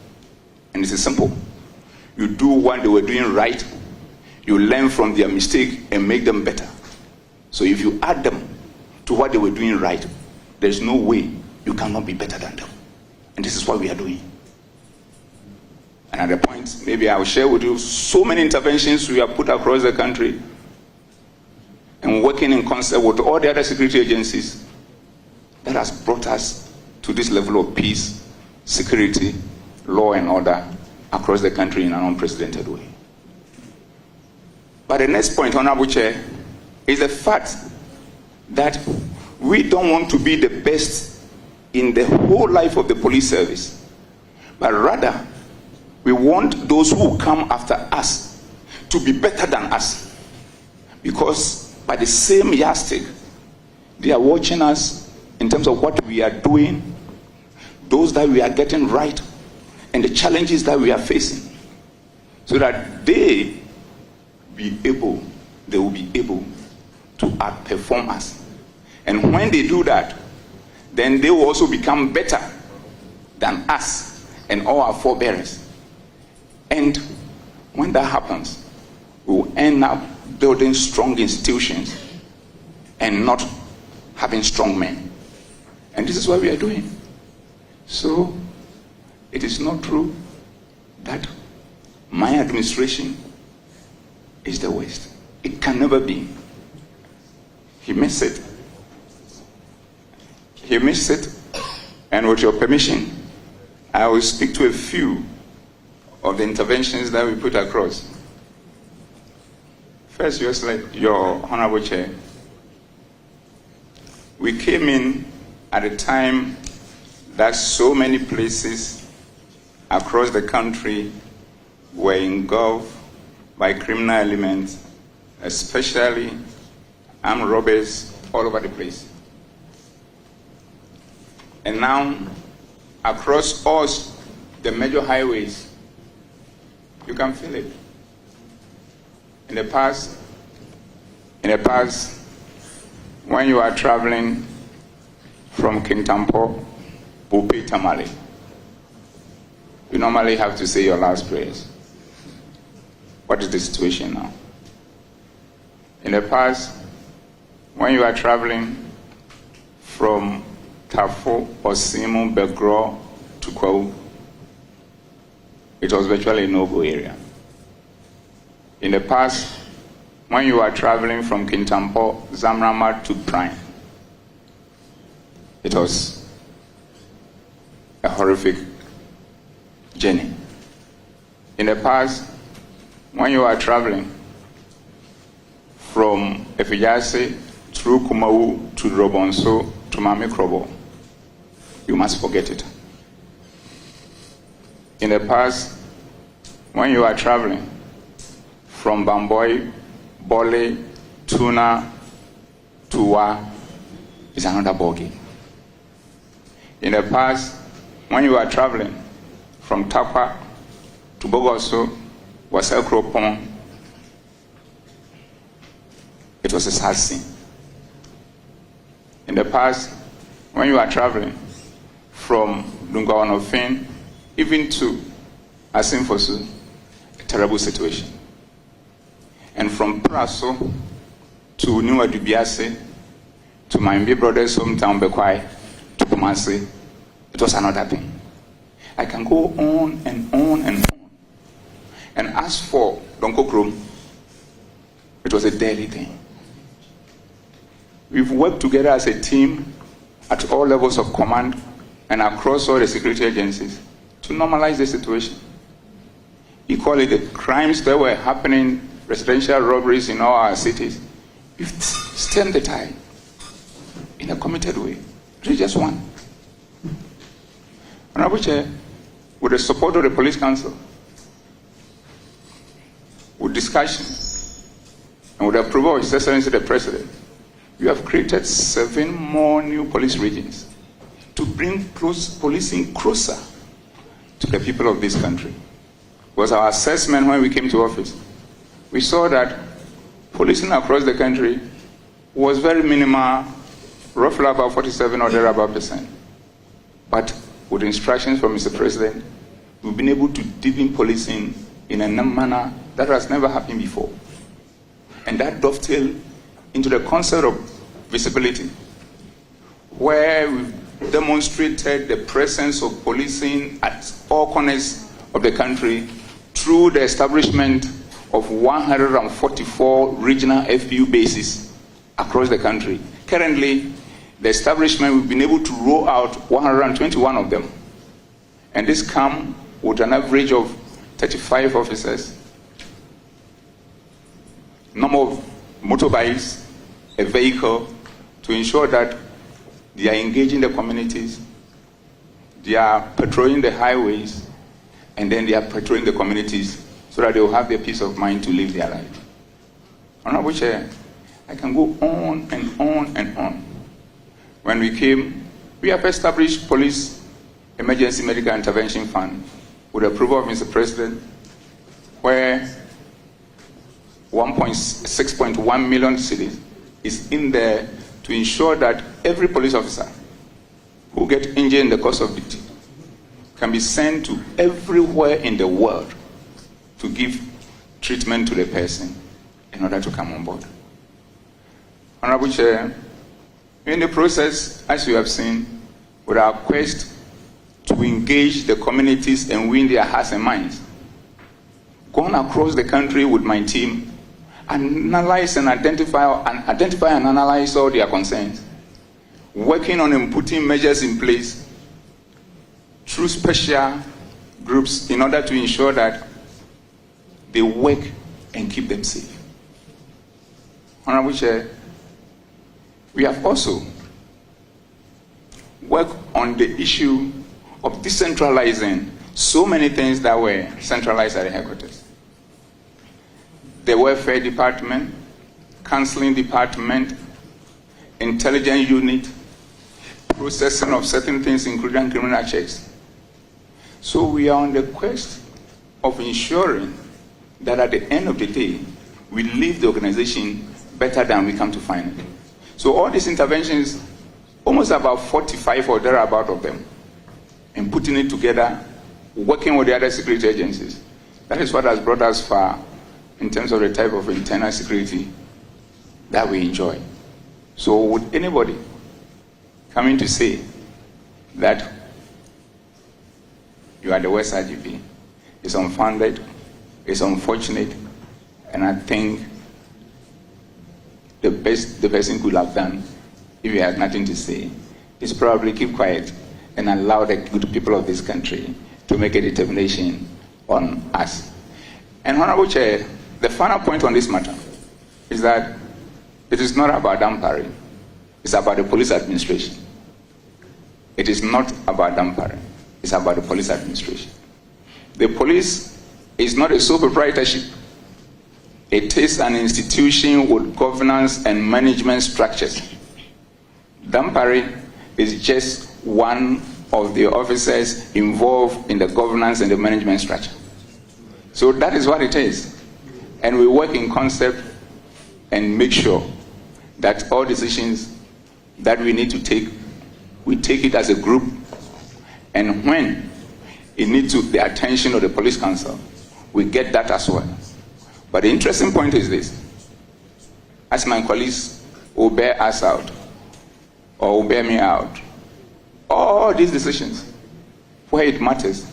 And this is simple. You do what they were doing right, you learn from their mistake and make them better. So if you add them to what they were doing right, there's no way you cannot be better than them. And this is what we are doing. And at the point, maybe I'll share with you so many interventions we have put across the country and working in concert with all the other security agencies that has brought us to this level of peace, security, law and order across the country in an unprecedented way. But the next point, Honorable Chair, is the fact that we don't want to be the best in the whole life of the police service, but rather we want those who come after us to be better than us, because by the same yardstick they are watching us in terms of what we are doing, those that we are getting right, and the challenges that we are facing, so that they will be able to outperform us. And when they do that, then they will also become better than us and all our forebearers. And when that happens, we will end up building strong institutions and not having strong men. And this is what we are doing. So it is not true that my administration is the worst. It can never be. He missed it. He missed it. And with your permission, I will speak to a few of the interventions that we put across. First, your Honorable Chair, we came in at a time that so many places across the country were engulfed by criminal elements, especially armed robbers all over the place. And now across all the major highways, you can feel it. In the past, when you are traveling from Kintampo, Bupi, Tamale, you normally have to say your last prayers. What is the situation now? In the past, when you are traveling from Tafo, Osimu, Begro to Kwau, it was virtually a no-go area. In the past, when you are traveling from Kintampo, Zamrama to Prime, it was a horrific journey. In the past, when you are traveling from Efijase through Kumau to Robonso to Mami Krobo, you must forget it. In the past, when you are traveling from Bamboy, Bole, Tuna, Tuwa, it's another ballgame. In the past, when you are traveling from Takwa to Bogoso, Waselkropon, it was a sad scene. In the past, when you are traveling from Dungawanofin even to Asimfosu, a terrible situation. And from Praso to New Adubiase to my big brother's hometown, Bekwai, to Kumasi, it was another thing. I can go on and on and on. And as for Donkokrom, it was a daily thing. We've worked together as a team at all levels of command and across all the security agencies to normalize the situation. Equally, the crimes that were happening, residential robberies in all our cities, we've stemmed the tide in a committed way. It is just one. Honorable Chair, with the support of the Police Council, with discussion, and with the approval of His Excellency the President, we have created 7 more new police regions to bring policing closer to the people of this country. Was our assessment when we came to office. We saw that policing across the country was very minimal, roughly about 47 or thereabout %. But with instructions from Mr. President, we've been able to deepen policing in a manner that has never happened before. And that dovetailed into the concept of visibility, where we've demonstrated the presence of policing at all corners of the country through the establishment of 144 regional FPU bases across the country. Currently, the establishment, we've been able to roll out 121 of them. And this comes with an average of 35 officers, number of motorbikes, a vehicle, to ensure that they are engaging the communities, they are patrolling the highways, and then they are patrolling the communities so that they will have their peace of mind to live their life. Honorable Chair, I can go on and on and on. When we came, we have established Police Emergency Medical Intervention Fund with the approval of Mr. President, where 6.1 million cedis is in there to ensure that every police officer who gets injured in the course of duty can be sent to everywhere in the world to give treatment to the person in order to come on board. Honorable Chair, in the process, as you have seen, with our quest to engage the communities and win their hearts and minds, gone across the country with my team, analyze and identify and analyze all their concerns, working on putting measures in place through special groups in order to ensure that they work and keep them safe. Honorable Chair, we have also worked on the issue of decentralizing so many things that were centralized at the headquarters. The welfare department, counseling department, intelligence unit, processing of certain things, including criminal checks, So we are on the quest of ensuring that at the end of the day, we leave the organization better than we come to find it. So all these interventions, almost about 45 or thereabout of them, and putting it together, working with the other security agencies. That is what has brought us far in terms of the type of internal security that we enjoy. So would anybody coming to say that you are the West IGP is unfounded, is unfortunate, and I think the best the person could have done, if he has nothing to say, is probably keep quiet and allow the good people of this country to make a determination on us. And Honorable Chair, the final point on this matter is that it is not about dampering, it's about the police administration. It is not about dampering, it's about the police administration. The police is not a sole proprietorship. It is an institution with governance and management structures. Dampering is just one of the officers involved in the governance and the management structure. So that is what it is. And we work in concept and make sure that all decisions that we need to take, we take it as a group. And when it needs to the attention of the police council, we get that as well. But the interesting point is this: as my colleagues will bear us out, or will bear me out, all these decisions, where it matters,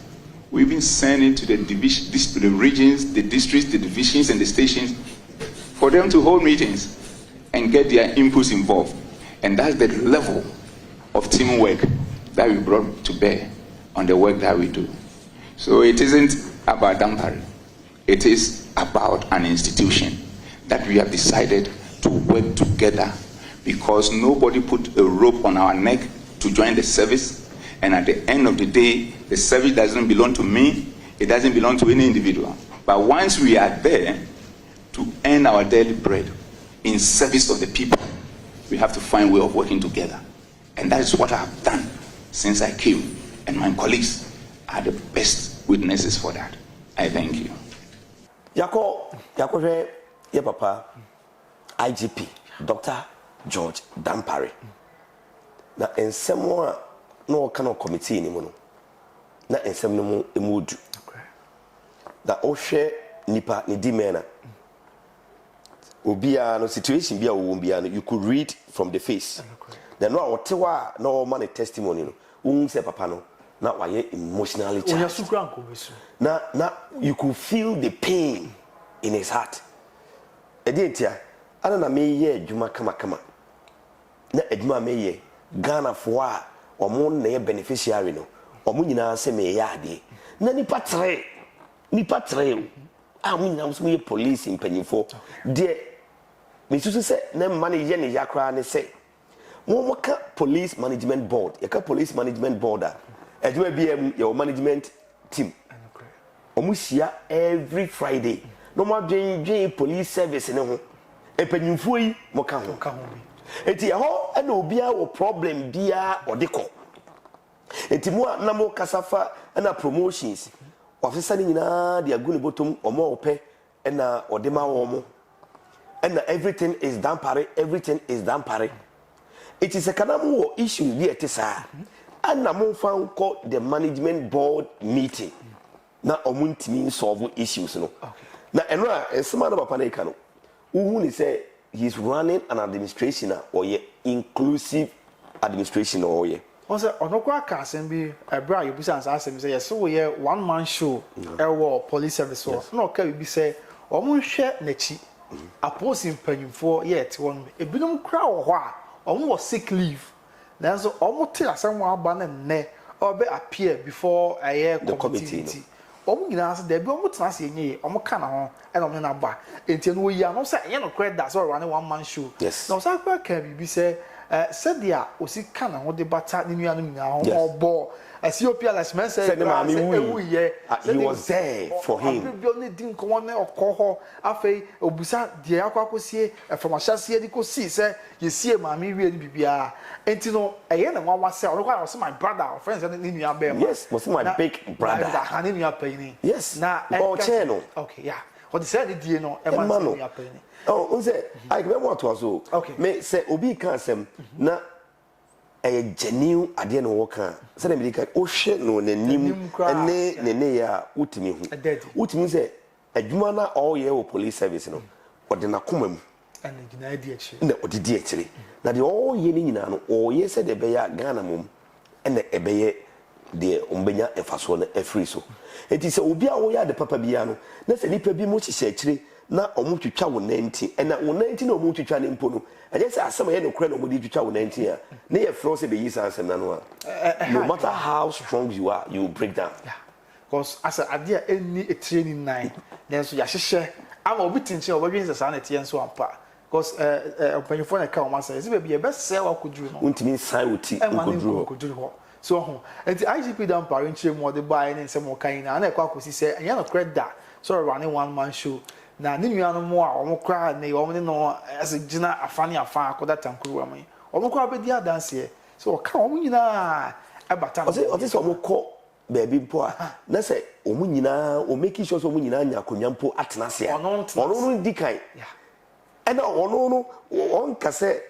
we've been sending to the division, to the regions, the districts, the divisions, and the stations for them to hold meetings and get their inputs involved. And that's the level of teamwork that we brought to bear on the work that we do. So it isn't about dampering. It is about an institution that we have decided to work together, because nobody put a rope on our neck to join the service, and at the end of the day, the service doesn't belong to me, it doesn't belong to any individual. But once we are there to earn our daily bread in service of the people, we have to find a way of working together. And that is what I have done since I came, and my colleagues are the best witnesses for that. I thank you. Yako ye papa IGP Dr. George Dampare na ensemo a no ka no committee ni mu no na ensem no mu emudu da ohwe nipa ni di mena obia no situation bia wo bia no you could read from the face then no wotewa no man testimony no un se papa no na waye emotionally charged na you could feel the pain in his heart. Edientia ana na meye adwuma kama na adwuma meye Ghana fo a omo na ye beneficiary no omo nyina se meye ade na nipa tre a mo nyina so ye police impanyimfo de me susu se na man ye ne yakra ne se mo ka police management board ye ka police management board a adwuma bia your management team omusia every Friday no ma dwen police service ne ho epanyimfo yi mo ka ho enti ho na obia wo problem bia odeko enti mo na mo kasafa na promotions officer ni nyina de aguni botom omo ope na odema wo mo and everything is dampare it is a kanamu wo issue bi etisa and na mo fa nko the management board meeting na omuntimi solve issues no na enra esema na papa na ika no who ni say he is running an administration or ye inclusive administration or ye also onokwa ka asem bi ebra you busa asem say yes we ye one man show ewo police service so no ka bi say omo hwe nachi opposing panyimfo yet won ebinum kra wo ho a omo was sick leave nanso omo te asem wa aba na ne obe appear before a committee omo nyina ase da bi omo tena ase enye omo ka na ho e na omo na ba enti no yi no say enye no credit that so run one man show no say kwa ka bi say said dia osi ka na ho de bata ni nuanu nyina ho obo Ethiopia last man said he was there for him. Obusa die akwakosie from Ashase di ko see say you see maami wie ni bibia enti no eye na nwa say was my brother or friends ni nua be ma yes was my big brother hani nua payini yes na channel okay yeah what the said die no e man nua payini oh unse I remember what was so me say obi kan asem na genuine ade na wo kan say na medika o hwe no nanim ne ya utimi hu utimi say adwuma na all year police service no ode na koma mu and gina di echi na ode di echi na de all year ni nyina no o ye say de be ya Ghana mum na ebeye de ombenya efaso na afri so enti say obi a wo ya de papa bia no na say nipa bi mu hihye echi na omu twitwa wo 19 na wo 19 na omu twitwa ne mpo no aje say asem ye no kure na omu di twitwa wo 19 a na ye fro say be yi san asem na no no matter how strong you are you break down because as a idea any training nine then so ya hyehyɛ ama obi tinche obadwen say na tie nso ampa because opanyefo na ka o ma say be be be sɛ wa koduru no untimi san wuti koduru ho so ho enti IGP dan pare nkyere mu ode bae ne nsɛm o kan na ekwa akosi sɛ anya no credit so running one man show na ne nua no mo a omo kra ne omo ne no as gina afane afa akoda tankuru am omo kra be dia dance so o ka omo nyina abata o se omo ko baby mpo a na say omu nyina o make sure so omu nyina anya konwa mpo atena se ono no di kan and ono no on ka say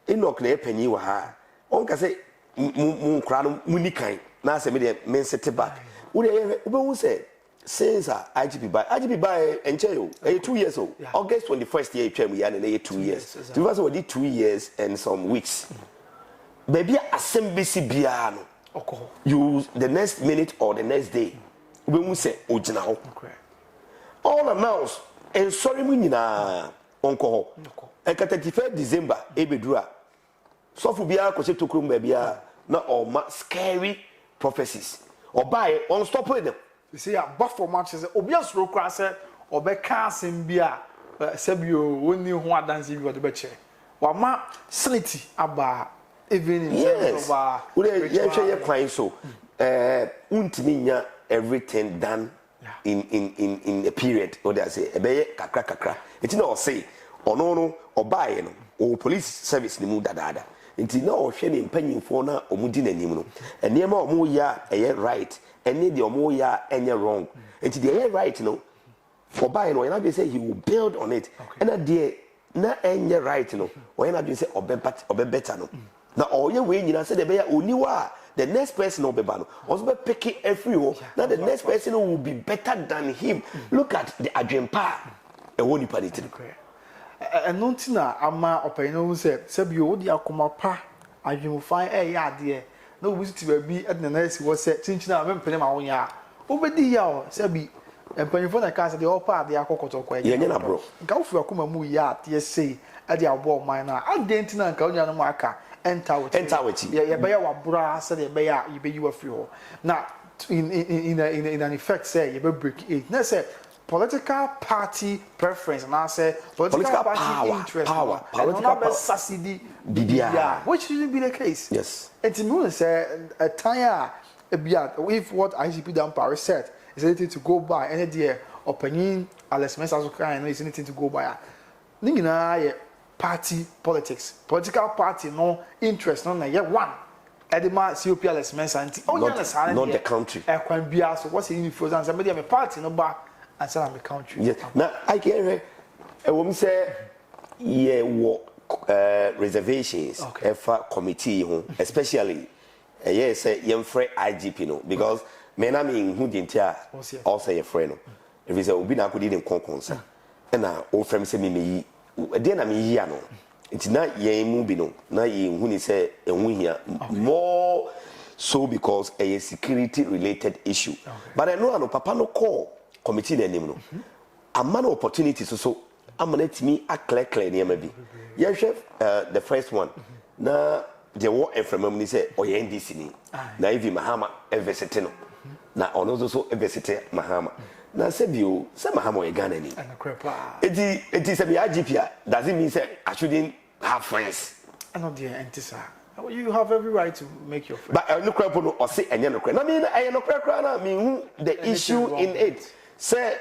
Enoch na epanyi wa ha on ka say mu nkra no mu ni kan na say me de men set back wo de hu say since IGP by enche 2 years old August 21st year twam ya na 2 years the first we did 2 years and some weeks baby assembly bia no you the next minute or the next day we will say ojina ho all announce and sorry mu nyina onko ho e 31 December ebedura so fu bia ko se tokrum ba bia na o ma scary prophecies obae on stop them you see a buffalo matches obi asoro kra se obeka asem bia sabio woni ho adanse bi wode be che wa ma sanity aba even in terms of ye kwan so untimi nya everything done in a period or they say ebeye kakra enti na o say ono no obaye no o police service ni mu dadada enti na o hwe ni mpanyimfo na omudi nanim no enema omo ya eye right ene de omo ya enye wrong enti de eye right no obaye no na be say he will build on it and de na enye right no o na be say obe better no na oye we nyina say de be ya oniwa the next person will be bano also be picking every one now the next person will be better than him look at the adwempa e woni parity eno ntina ama opayino hu se bi o di akoma pa adwemfan ya ade na obuti ba bi edna na esi wo se chinchina mempene ma wo ya obedi ya o se bi empanyefo na ka se de opa ade akokotoko ye nyina bro nka ofu akoma mu ya ate sei ade abo man na ade ntina nka onya no mu aka enter with yeah be ya wabura say be ya you be you afio now in an effect say you be break it na say political party preference and I say political party power, interest political power subsidy BBR which shouldn't be the case yes it means say a time if what IGP down Paris said is anything to go by any day opinion Alex Mensah so is anything to go by ningina party politics political party no interest no na ye one edema COPLS mensanti not the country kwan bia so what's in influence and somebody me party no ba and say am country yes na I can we say ye wo reservations efa committee ho especially yes yemfre IGP no because me na me hu dintia also ye frɛ no if is obi na akodi den konkonsa na o frɛ me say me de na me yia no nti na yen mu bi no na yen hu ni say enhu hia more so because a security related issue but I know papa no call committee na nim no amana opportunity so amana timi clear ne ma bi ye hwe the first one na the war from ni say o ye NDC ni na ivi Mahama university no na ono so university Mahama na sebio se Mahama e Ghana ni it is a IGP doesn't mean say I shouldn't have friends I know the entisa You have every right to make your friend. But no crap or say and no crap. I mean, I no crap. I mean, the issue in it. Say,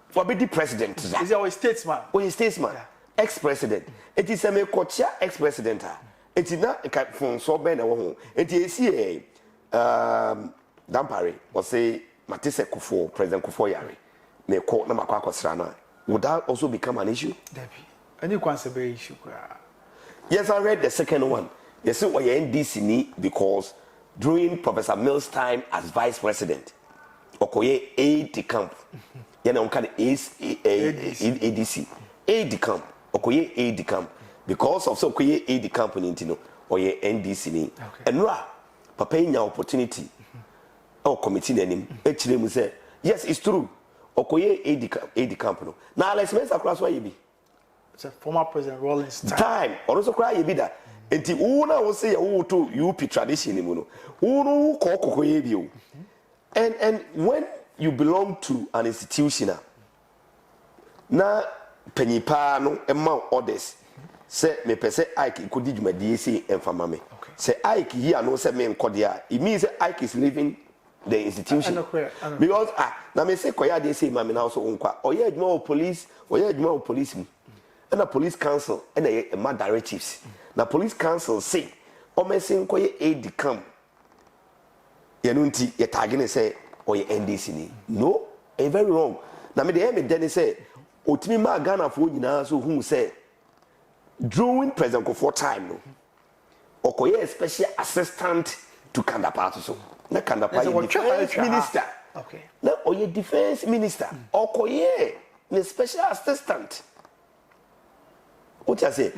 for be the president. Is he a statesman? Oh, statesman. Yeah. Ex-president. It is a me coach ex-president. It is not from so bad. It is here. Dampare or say Matisse Kufo, President Kufo Yari. Me call na makwako srana. Would that also become an issue? Debbie. Any considerable issue. Yes, I read the second one. Yes, so we NDC because during Professor Mills' time as vice president, Okoye aide camp. You know, kind of ADC. Aide camp. Okoye aide camp. Because of so Okoye aide camp in Intino, or ye NDC. And now, Papa in your opportunity. Or committee name. Actually, say, yes, it's true. Okoye aide camp. Now, let's make across where you be. It's a former President Rawlings time. Also, cry you be that. And the owner will say, oh, to UP tradition. And when you belong to an institution, na penipano among others, say, me per se, Ike could do my DSC and for mammy. Say, Ike here, no, say, me and Kodia. It means that Ike is leaving the institution. Because, now me say, Koya, they say, mammy, now so unqua, or yeah, more police, or yeah, more policemen. And a police council and a mad directives. Now police council say, "O me say koye aid the camp." You know, you tagging say, "Or you NDC ni." No, it's very wrong. Now me the then say, "Otimi ma Ghana for nyina so who say during President Kufo time no, okoye special assistant to Kandapa so. Na Kandapa is defense minister. Okay. Now oye defense minister. Okoye the special assistant." What you say?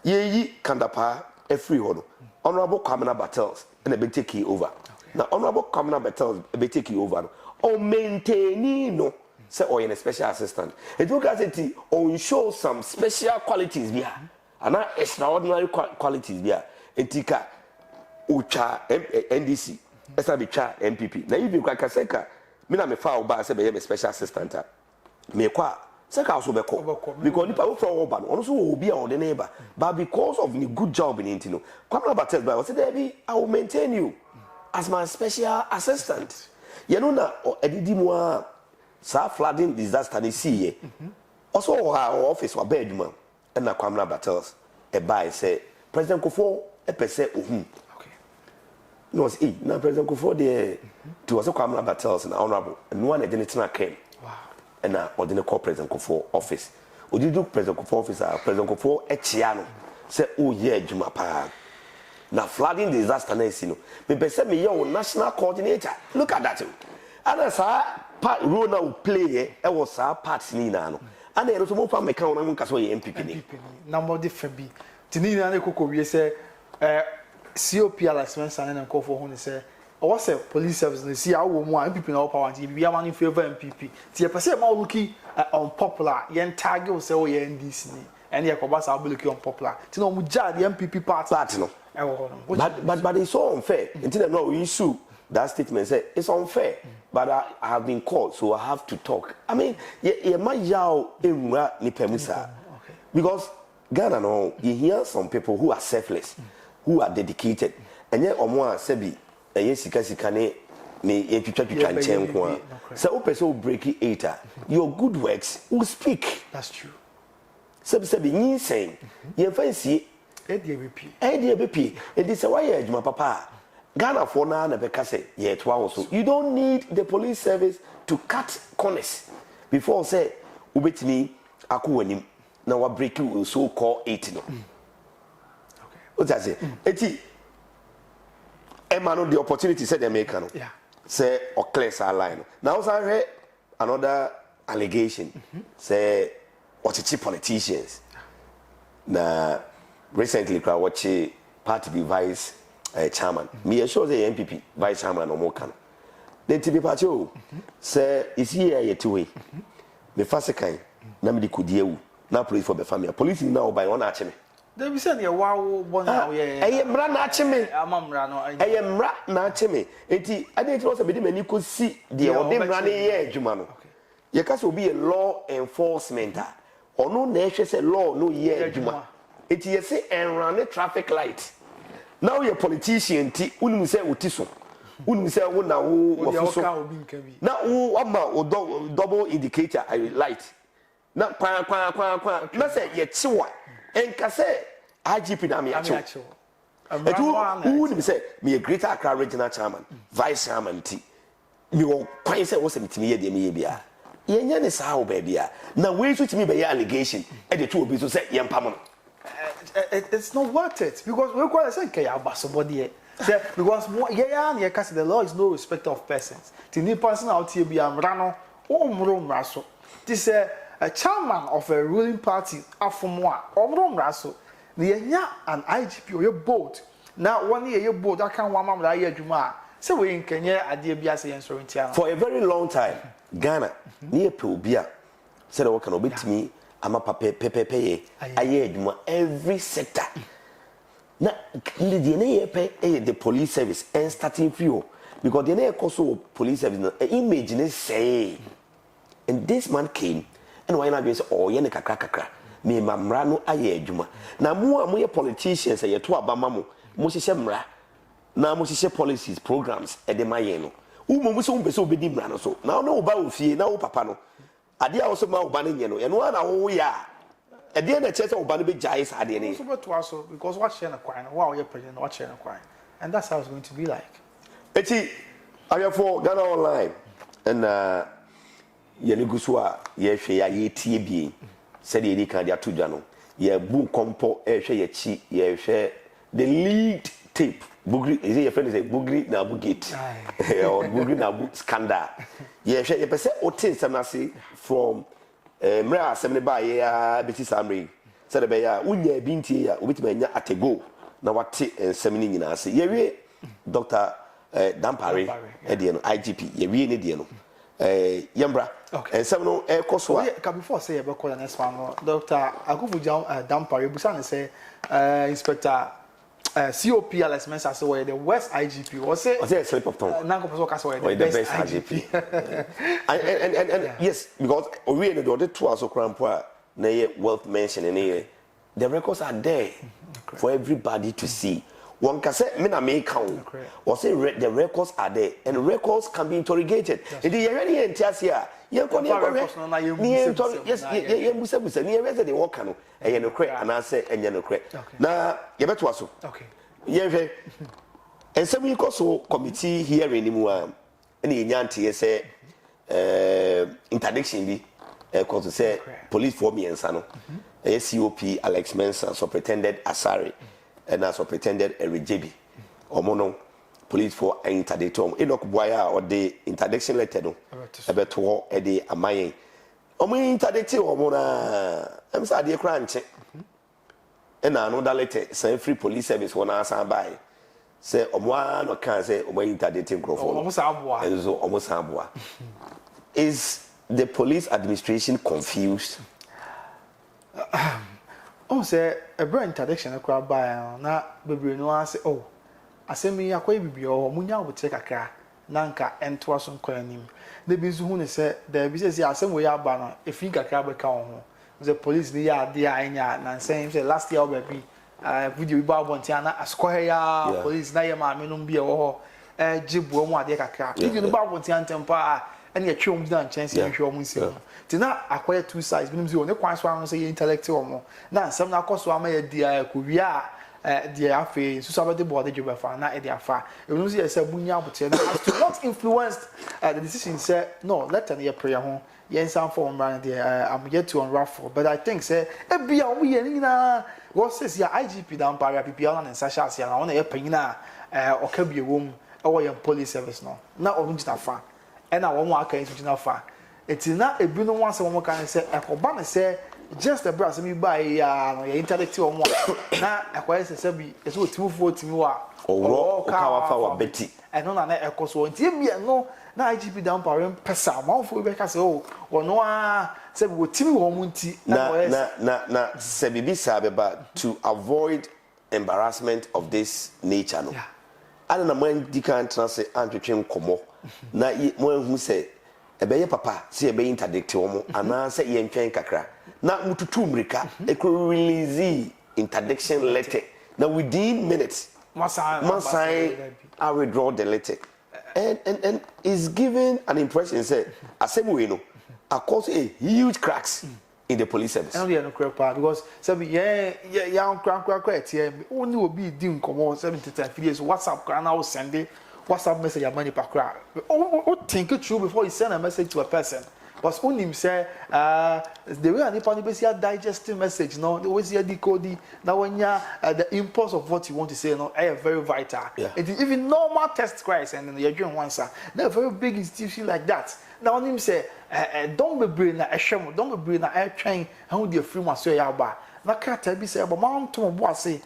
Ye Kandapa a free one. Honorable Kamina Battles and a bit take you over. Now, Honorable Kamina Battles a bit take you over. Or maintain no, say, or in a special assistant. It look as it or show some special qualities here. And not extraordinary qualities here. And Tika Ucha NDC, Esabicha MPP. Now, if you can say, Mina me file by a special assistant. Me qua. Because people from Oban also will be our neighbor, but because of the good job in Intino, Kwamna Batel by say, Debbie, I will maintain you as my special assistant. You know na edidimwa sa flooding disaster ni see also our office wa bedroom and na Kwamna Batels e buy say President Kufo e pese ohun. Okay. No say na President Kufo de to also Kwamna Batels na honorable and one identity came. And now, or the President Kufo office. Would you do President Kufo office? President Kufo Echiano say, oh, yeah, Jumapa. Now, flooding disaster, no. Me say me your national coordinator. Look at that. And as part role now play, I was our part Nina. And then also move from my count and because we MPP. Number different be. Tinina and Coco, we say, COP Alex and call for who say. Or say police service and see how one people in power and be a man in favor MPP. See a person more looking unpopular, yen tag you say, oh, yeah, NDC, and your Cobas are looking unpopular. To know Muja, the MPP party. But it's so unfair. Until now, we issue that statement say it's unfair. But I have been called, so I have to talk. I mean, yeah, my yao emra ni pemusa. Because Ghana, no, you hear some people who are selfless, who are dedicated, and yet Omwa Sebi. Sikane me etwitwa nchen kwa so person break it your good works will speak. That's true. Sebi nyin sen ye fancy EDBP it is why adwuma papa Ghana for na beka say ye to also you don't need the police service to cut corners before say ubetimi akowanim na wa break will so call 8 no. Okay. What does it eti Emmanuel, the opportunity said they make yeah. Say or clear our line. Now I read another allegation. Say what cheap politicians. Now recently I watched party be vice chairman. Me sure the MPP vice chairman or more can. Then to be party say is here yet way. Me first kind. Na me di kudieu. Na police for the family. Police now by one archemy. They be saying ya wow bon now yeah. I am ran acheme. Amamra no. I am ran acheme. Enti I dey also be many could see the ordem ran here adwuma no. Ye ka so be a law enforcement. Ono na ehwe say law no here adwuma. Enti ye say enrun traffic light. now you're a politician ti unum say utiso unum say wo na wo wafuso na wo ama double indicator I light na kwa na say ye chiwa enka say IGP na me acho etu unum say me a greater Accra regional chairman vice chairman ti me wo kwan say wo se mitimi ye de me ye bia yenya ne saa wo ba bia na we so timi be ye allegation e de to obi so say ye mpam no. It's not worth it because we quite say okay abasobody because the law is no respecter of persons. The new person out here be amrano omro mraso. This a chairman of a ruling party afomwa omro mraso. The an IGP or your boat. Now 1 year your boat that can one man that year juma. So we in Kenya adie bia say Nsoroma. For a very long time Ghana near Pubia said what can obey me. I'm a pepe aye adwuma every sector na the na pay the police service and starting free because the na also police service no image ne say and this man came and why na be say oh ye ne kakra me mamra no aye adwuma na mo ye politicians ye to abama mo hihye mra na mo hihye policies programs e de maye no mo so be so be di mra no so na no ba ofie na wo papa no ade a also ma oba ne nye no eno na wo ya e de na chese oba no be jai sa ade ne so beto aso because what share na kwai no wa ye president what share na kwai and that's how it's going to be like eti for Ghana online and ye ne gusu a ye hwe ya ye tie bi said ye kan dia to dwa no ye bu kompo e hwe ye chi ye hwe the lead tape Bugri is it your friend say Bugri Naabu gate or Bugri Naabu scandal ye hwe ye pese otin samase from mra asem ne ba ye beti samre said be ya unya bintie ya obeti manya atego na wate ensem ni nyina ase ye wie Dr. Dampare e de no IGP ye wie ne de no yembra ensem no e koso a before say e be call the next one Dr. Akufujan Dampare busa ne say Inspector COP Alex Mensah say were the West IGP or say a slip of tongue nanko person ka say the best IGP and yes because we in the two also crampo na wealth mention in here the records are there for everybody to see one can say me na me count or say the records are there and records can be interrogated it is really entiasia yes ye musa ni e dey work no e no kre ana say enye no kre na ye beto aso okay ye hwe ensem yi koso committee hearing ni mu a na ye nyante say interdiction bi cause to say police for me ensa no COP Alex Mensah superintendent Asare and also pretended a rejebi omono police for interdiction Enoch Boya or the interdiction letter no ebeto e de amayen omo interdict omona am say de kra nche and another letter say free police service wona asan buy say omo no kan say omo interdict crofo omo sa aboa and so omo sa aboa is the police administration confused? Oh, say a brand interdiction across by na baby no say oh asemi akwa bibi o munya wo take akra nanka ento aso nkwa anim na bi zu hu ne say there be say asem we aba no efi kakra be ka ho the police ni ya de anya na say last year baby video bi ba bontia na askwa ya police na ye ma me no bi e wo ho jibu mu ade kakra video no ba bontia ntempa and ye twom dan chance ye hwe omo nsim ti na akwaya two sides binim zi o ne kwan so an say ye intellectual omo na nsem na akoso ama ye dia ko wia dia afa so sabade board job fa na e dia afa binim zi ye say bunya abote na has to not influence the decision say no let an ye prayer ho ye nsam for man there I'm yet to unravel but I think say e bia o ye ni na what says ya IGP down para PPL na nsasha asia na ona ye panyina okabie wom e wo ye police service no na o njita fa and I want to continue far. It's not a bin once a woman can say, a cobana say, just a brass me by your intellectual one. Now, a question said, it's what 240 more or car Betty. And on an echo so until me no, now IGP down par pesa, one for Rebecca so, or no, said what Timmy Womunti, na Sebibi Sabeba to avoid embarrassment of this nature. No, I don't know when you can't translate and between Como. Na mo hu se ebeye papa se ebeye interdict omo ana se ye ntwen kakra na mututu mrika e ko release interdiction letter na within minutes Masai, I withdraw the letter. And it's giving an impression, say, Asemuino, are causing a huge cracks in the police service. And we are no crap because young crack here, only will be doing come on 70 years. WhatsApp can now send it. WhatsApp message your money per crack. Think it through before you send a message to a person. Because only say the way any person see a digesting message, no, the way see a decoding. Now when you the impulse of what you want to say, no, are very vital. Yeah. It is even normal test cries and then you're doing one sir. They're very big institution like that. Now when him say, don't be brain na eshem, don't be brain na air train. How do you free my soul yaba? Now can't tell me say, but mom to my boss say.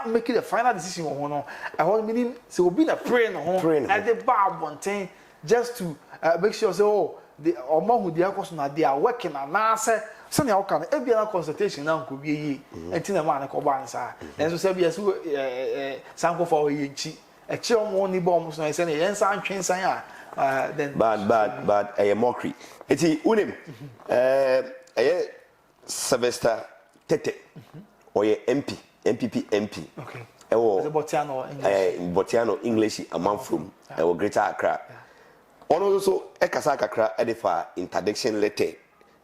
Making the final decision on no. I want meaning so we'll be a prayer no at the bar one thing just to make sure say oh the among who they are working and now say something how can every consultation now could be and tin man ko ban sa and so say yes sanko for yinchi a chill money bomb so say yen san twen san then but a mockery eti unim Sylvester Tete or MP MPP. Okay. Botiano English a month from Greater Accra. On also Ekasa Accra edifa interdiction letter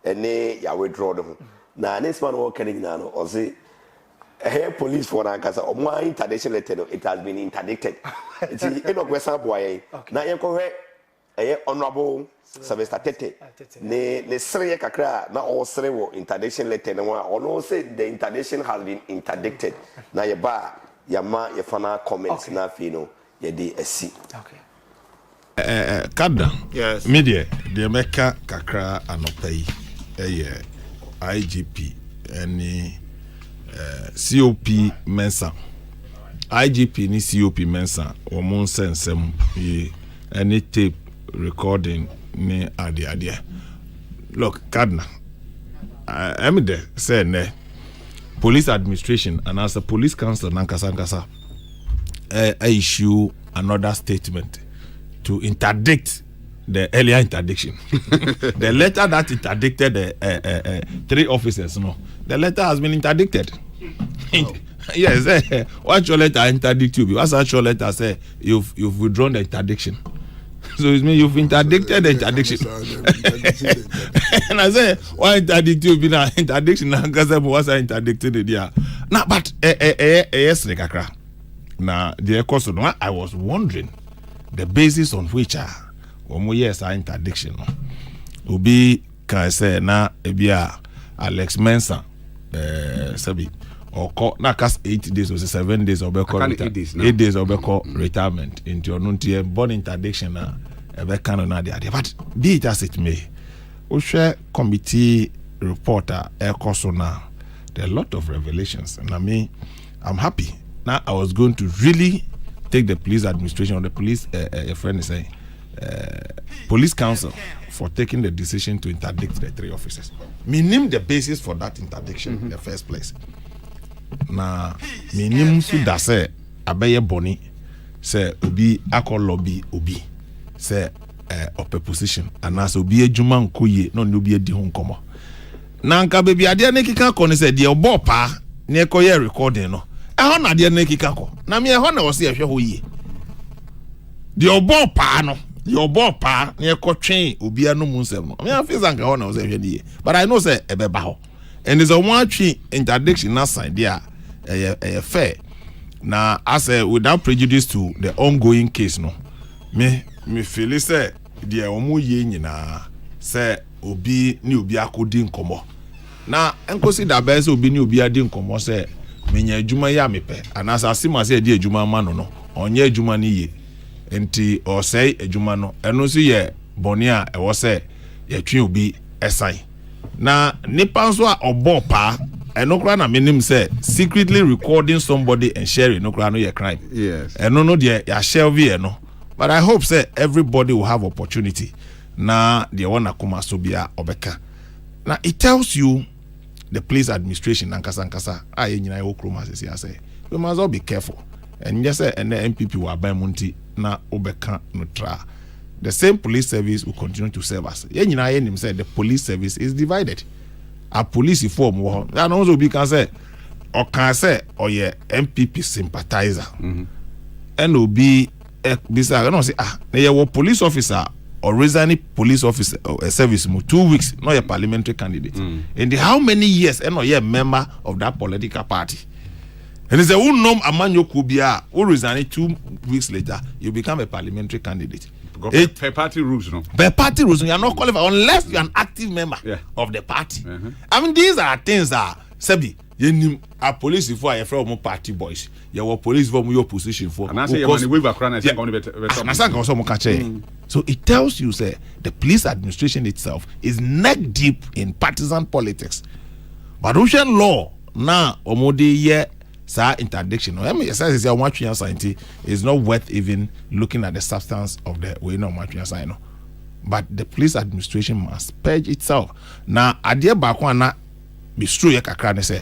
and ya withdraw them. Now next man working now or say a police for Nankasa or more interdiction letter it has been interdicted. It's in Western boy. Now you correct a honorable Sylvester Tete. Ne sere kakra na all sere wo interdiction letter no one no say the interdiction has been interdicted. Na ye ba ya ma ye fana comments na fi no ye dey asi. Okay. Kada. Yes. Media the Mecca kakra anopai IGP any COP Mensa. IGP ni COP Mensa o mon sensem ye any tape recording ni ade. Look, Cardinal, I'm there saying police administration and as a police council Nankasa I issue another statement to interdict the earlier interdiction. The letter that interdicted the 3 officers, no, the letter has been interdicted. Oh. Yes, what's your letter interdict you? What's your letter say you've withdrawn the interdiction? So it means you've interdicted the interdiction. And I say, why interdict you? Be na interdiction. Na because what's interdicted there? Now, but yes, Rekakra. Now the course no, I was wondering the basis on which yes interdiction. Obi can say na ebia Alex Mensa sabi or na cast 8 days or 7 days or 8 days or retirement into your non born interdiction na ebe can na there. But be it as it may, we share committee reporter Ekoso now. There are a lot of revelations, and I'm happy. Now I was going to really take the police administration or the police a friend is saying police council for taking the decision to interdict the 3 officers. Name the basis for that interdiction in the first place. Na minim su da se abeye boni se obi akọ lobby obi se ope position ana se obi adwuma nkoye no ne obi edi ho nkomo na nka bebi ade na kika kọ ne se de obo pa ne ekoye recording no ho na ade na kika kọ na me ho na wo se ehwe ho yie de obo pa no de obo pa ne ekotwen obi anu mu nsem no me afisa nka ho na wo se ehwe die but I know say ebeba ho. And there's a one tree interdiction na side there fair. Now as without prejudice to the ongoing case no. Me feel say the omu ye nyina say obi ni obi akodi nkomo. Na enkosi da be say obi ni obi adi nkomo say menya adwuma ya mepe. Anasa asima say di adwuma ma no. Onye adwuma ni ye. Enti o say adwuma no. Eno so ye boni a e wo say ye twen obi esai. Na nipa nso a obo pa enokra na menim say secretly recording somebody and sharing enokra no your crime. Yes. Eno no de ya share we no. But I hope say everybody will have opportunity. Na the one akuma so bia obeka. Now it tells you the police administration nkasa aye nyina yo kroma say we must all be careful. And yes say and the MPP wa ban munti na obeka no tra. The same police service will continue to serve us. Said the police service is divided. A police form and also be can say or can say or yeah MPP sympathizer. And will be bizarre. I don't say they police officer or resigning police officer or service 2 weeks, not a parliamentary candidate. And how many years and not a member of that political party? And it's a nom Amanyo Kubia who resigned 2 weeks later, you become a parliamentary candidate. Per party rules, no? Per party rules, you are not qualified unless you are an active member of the party. I mean, these are things that Sebi, you a police for a from party boys. You are police from your position for. And I say, so it tells you, say, the police administration itself is neck deep in partisan politics. But Russian law now, omode interdiction. I mean, says is not worth even looking at the substance of the way no sign. But the police administration must purge itself. Now, adia bakwana be true ya kakra say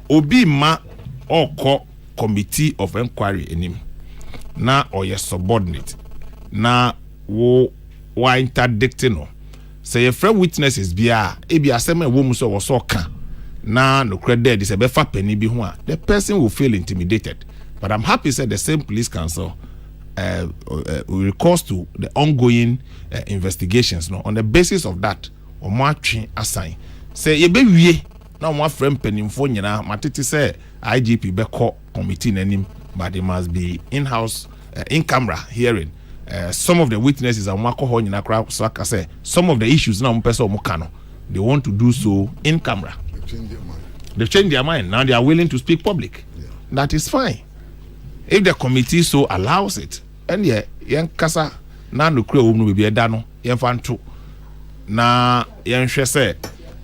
obi ma oko committee of inquiry in him. Na or your subordinate. Na wo interdicting no. Say your friend witnesses bia ebi aseme wo mu so wo so ka. Na no credit is a befa penny bi ho a the person will feel intimidated. But I'm happy said the same police council recourse to the ongoing investigations no on the basis of that omo atwe assign say ye be wie na omo afrem penimfo nyina matete say IGP be call committee nanim but there must be in-house in camera hearing some of the witnesses are mako ho nyina kra so aka say some of the issues na omo person omo ka no they want to do so in camera. They've changed their mind. Now they are willing to speak public. That is fine. If the committee so allows it, and yen kasa na no kure wo no be dano yen fanto na yen hwe say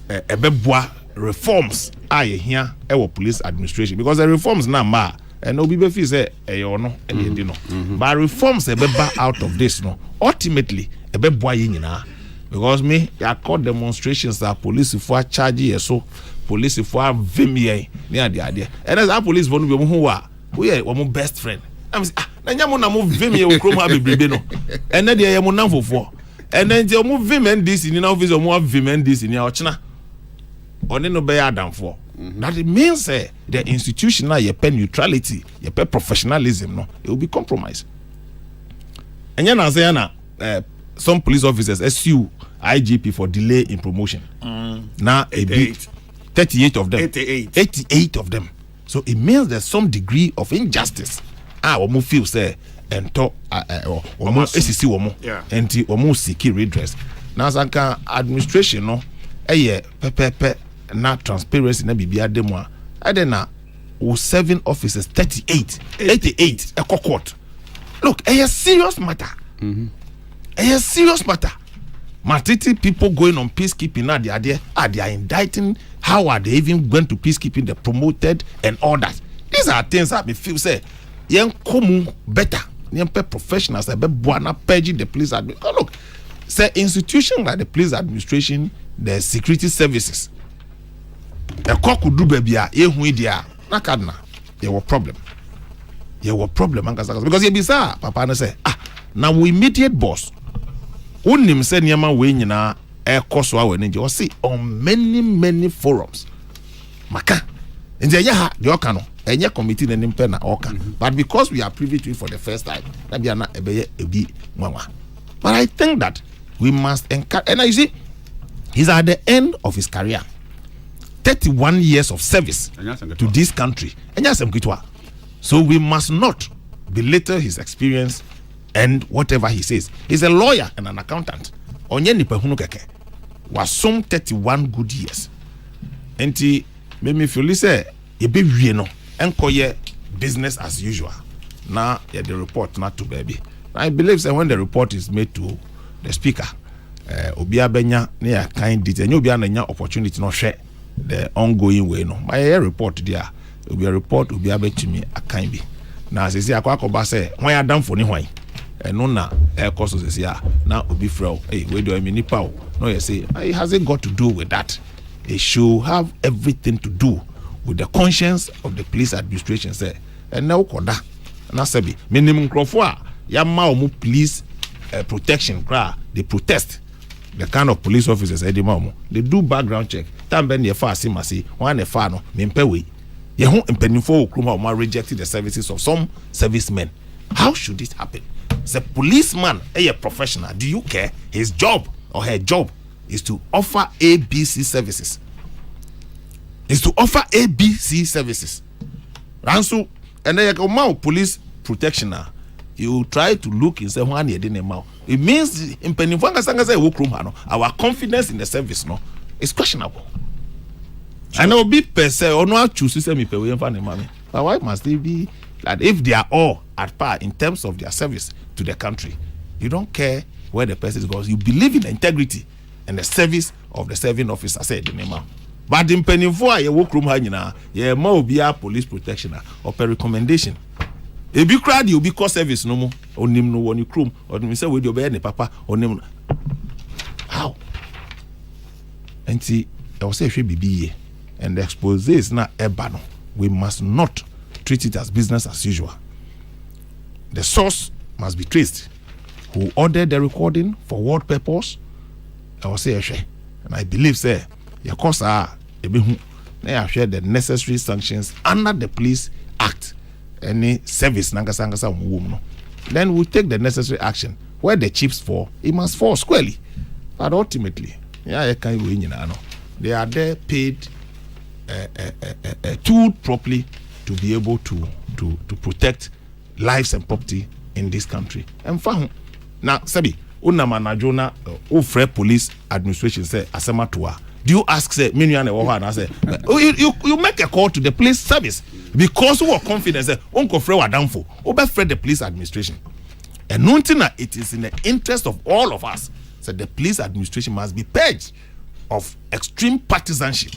ebeboa reforms aye here police administration because the reforms na ma and obi be feel say no and no but reforms ebeba out of this no ultimately ebeboa ye nyina because me ya call demonstrations that police for charge so police for vimie near the idea and as our police for no be who wa we are one best friend I'm na nyamo na mo vimie o krom ha bebrebe no and na dey mo namfofo and then dey mo vim this ni na office mo vim this ni a ochina oni no be adamfo that it means the institutional your neutrality your professionalism no it will be compromised. And you na say na some police officers sue IGP for delay in promotion. Now 38 of them. 88 of them. So it means there's some degree of injustice. Omo feel say ento omo esisi omo enti omo seek redress. Now sanka administration no pepe na transparency na bibia demo a na 7 officers 88 a court. Look, a serious matter. A serious matter. Matiti people going on peacekeeping now they are indicting. How are they even going to peacekeeping? They promoted and all that. These are things that me feel say yen komu better. Yen professionals be buana purging the police administration. Look, say institution like the police administration, the security services. The court could do baby hu dia na kadna. There were problem. Because you be sir, papa na say now we immediate boss. Unim say nyama we nyina koso awe nje o see on many forums. Maka. Nje ya ha de oka no enye committee na nimpe na oka. But because we are privy to it for the first time, that be na ebeye ebi nwanwa. But I think that we must encourage, and you see he's at the end of his career. 31 years of service to this country. So we must not belittle his experience and whatever he says. He's a lawyer and an accountant. Onye ni pehunu keke. Was some 31 good years. Enti make me feel say ye be wie no enko ye business as usual. Now the report not to baby. I believe that when the report is made to the speaker, obi abenya ne ya kind detail. Nyo obi ananya opportunity no share the ongoing way no. My report there will be a report will be able to me a kind be. Now as I say akwa say when you done for ni hwan. No na cost of this year now will be frail. Hey, where do I mean power? No, you say it hasn't got to do with that. It should have everything to do with the conscience of the police administration. Say, and now koda na sebi minimum crofo yama omu police protection cry. They protest the kind of police officers they do background check. Tamben ye fa simasi one e fa no mempe we Yehun mpanimfo okrum ha rejected the services of some servicemen. How should it happen? The policeman, a professional, do you care? His job or her job is to offer ABC services. Is to offer ABC services. And so, and then you police protection. You try to look in someone you didn't know. It means in our confidence in the service is questionable. And I'll be per se or not choose to say me pay money. But why must they be that if they are all at par in terms of their service to the country? You don't care where the person goes. You believe in the integrity and the service of the serving officer, said the name. But in penny for a workroom hangina, yeah, more be a police protection or per recommendation. A big crowd, you'll be cause service no more, or name no one you crum, or you say with your baby papa, or name. How? And see, I will say, should be and the expose is not a banner. We must not treat it as business as usual. The source must be traced. Who ordered the recording, for what purpose? I will say, and I believe, sir, your course are they have shared the necessary sanctions under the Police Act. Any service then we take the necessary action. Where the chips fall, it must fall squarely. But ultimately, yeah, they are there paid tooled properly to be able to protect lives and property in this country. And found now, Sabi, unama na jona ufre police administration say asema toa. Do you ask say miniane wo and say you make a call to the police service because you are confident say unko fre wa downfall obefre the police administration. And nothing it is in the interest of all of us that the police administration must be purged of extreme partisanship.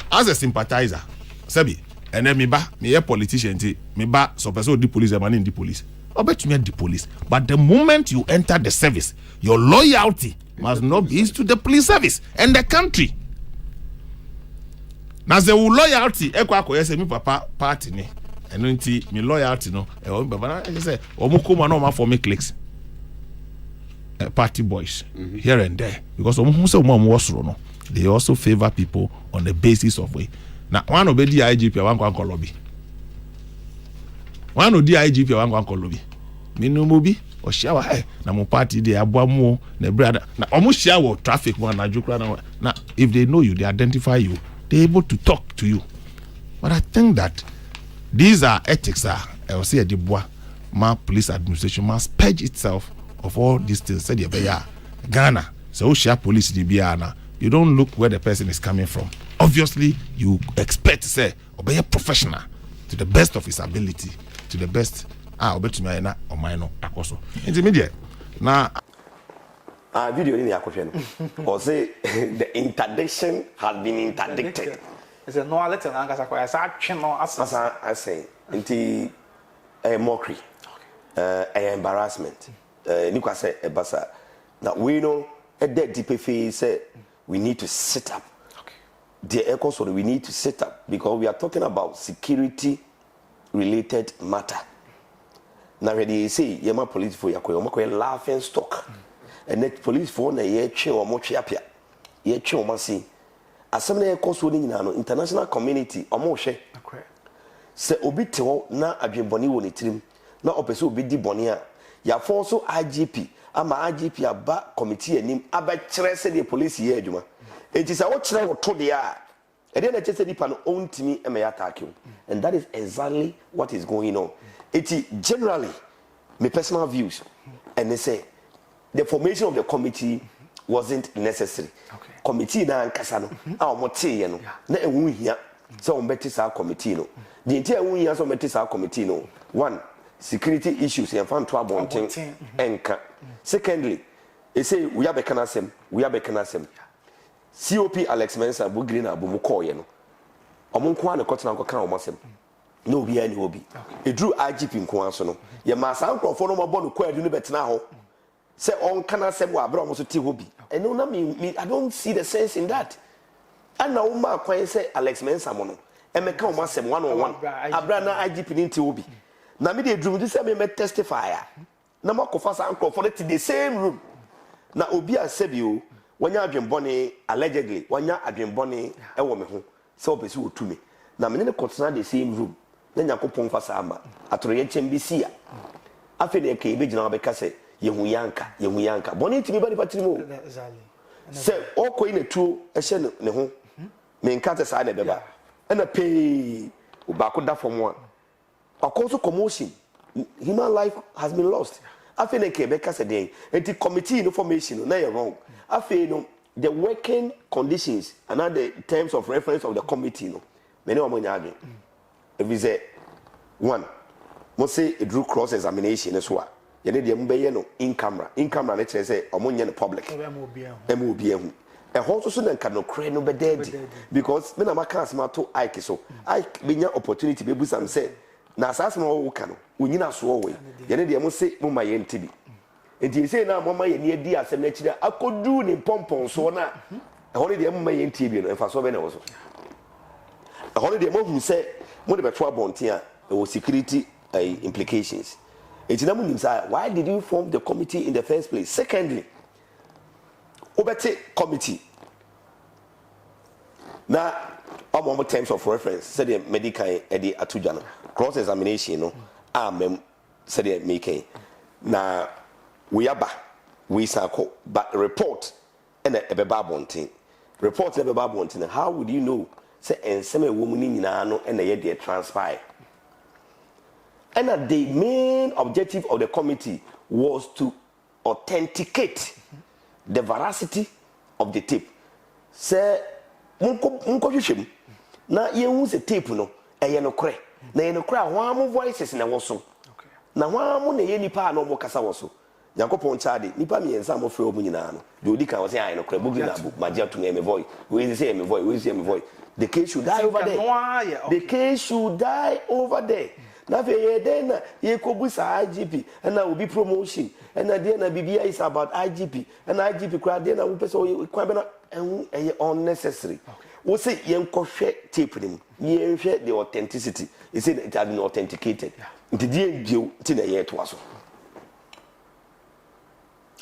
As a sympathizer, Sabi, and then me a politician, me ba so person the police, man in the police. I bet you the police. But the moment you enter the service, your loyalty must not be to the police service and the country. Now the loyalty, me papa party ni, and me loyalty no. I say, omukuma no ma for me clicks. Party boys here and there because they also favor people on the basis of way. Now one of the IGP one can lobby. One of the IGP one can lobby. Me no mobi or shower hey na mo party they abuamu na brother na almost share traffic one na jukra na. Now if they know you, they identify you, they're able to talk to you. But I think that these are ethics. I will say the police administration must purge itself of all these things. Said Ghana, so share police DBA. You don't look where the person is coming from. Obviously, you expect say obey a professional to the best of his ability, to the best. Obey to me na or mine no akoso. Intermediate. Now, video in the or say the interdiction has been interdicted. It's a no letter and I say into a mockery, a embarrassment. Nika say a basa. Now we know a dead DPF say we need to sit up. The echo so we need to sit up because we are talking about security related matter. Now ready say yema police for yakoy laughing stock. And net police for na ye twe o mo twe apia. Ye twe o masi. Asem na echo so ni nyina no international community o mo hwe. Se obi te ho na adwenboni wo ne tirim na opese obi di boni a ya for so IGP ama IGP aba committee anim aba kire se the police ye adwuma enti se wo kire wo to de a e de na che se dipa no ontimi e me attack you, and that is exactly what is going on. Enti generally my personal views and they say the formation of the committee wasn't necessary. Committee na nkasa no a o mote ye no na ewu hia se o mbeti sa committee no the entire ewu hia so mbeti sa committee no one security issues in front to abonting enka. Secondly, they say we have a canasem, COP Alex Mensa Bugri na Naabu mukoye no. Omunko na kotena nko kan omasem. No bi ani obi. E drew IGP nko anso no. Ye ma san krofo no mabo no kwadu no betena ho. Say on canasem wa abra omo so ti hobi. And no na me I don't see the sense in that. And na uma kwan say Alex Mensa mo no. E me kan omasem 101. Abra na IGP ni ti hobi. Na me dey drew this say me testify. Na makofa san krofo to the same room. Na obi asebio wanya adwenbone allegedly wanya adwenbone e wo me ho se obesi otumi na me ne kɔtena the same room na Nyankopɔn fa saa ma atoroyɛ kyɛm bi si a afi ne ka ebe gyina ɔbɛka sɛ yehu yanka bɔne ntimi ba nipa tirim o sɛ ɔkɔ yi na tuo ɛhyɛ ne ho me nka te saa na ɛbɛba ɛna pay baako da fam a ɔkɔ so commotion human life has been lost afi ne ka ɛbɛka sɛ den enti committee information na yɛ wrong afi no the working conditions and the terms of reference of the committee no many of them are if we say one must say a drew cross examination as well you need the no in camera let's say omonye the public MOB a horse so then can no cry no be dead because when I can't smart to Ike so I be opportunity be busam say na asase no wo no onyina so we you need the say mo my NTB enti say na mama ye ne adi asem na kira akodu ni pompon so na ho ne de mama ye NTB no emfa so be na wo so ho ne de mo hu say mo de beto abonten a wo security implications enti na mo nim say why did you form the committee in the first place? Secondly, obete committee na among terms of reference said the medical edi atujano cross examination no amem said the making na we aba we sako but report and a babontin report na babontin how would you know say enseme woman ni nyina no and ye dey transpire and the main objective of the committee was to authenticate the veracity of the tape say munko hwehwem na ye hu se tape no eye no kore na ye no kore ahwam voices na wo so na hwam na ye nipa na omo kasa wo so Yakopon chade nipa miensa mo frɛ omu nyina no de odi kan wo se ayi no kore Bugri Naabu magia to me voice we say me voice the case should die over there the case should die over there na fe ye den na ye kobusa IGP and na obi promotion and na there na bibia is about IGP and IGP kra there na wo pese o kwa be na unnecessary we say yen kohwe tape nim yen hwe the authenticity he said it had been authenticated nti die bio nti na ye to aso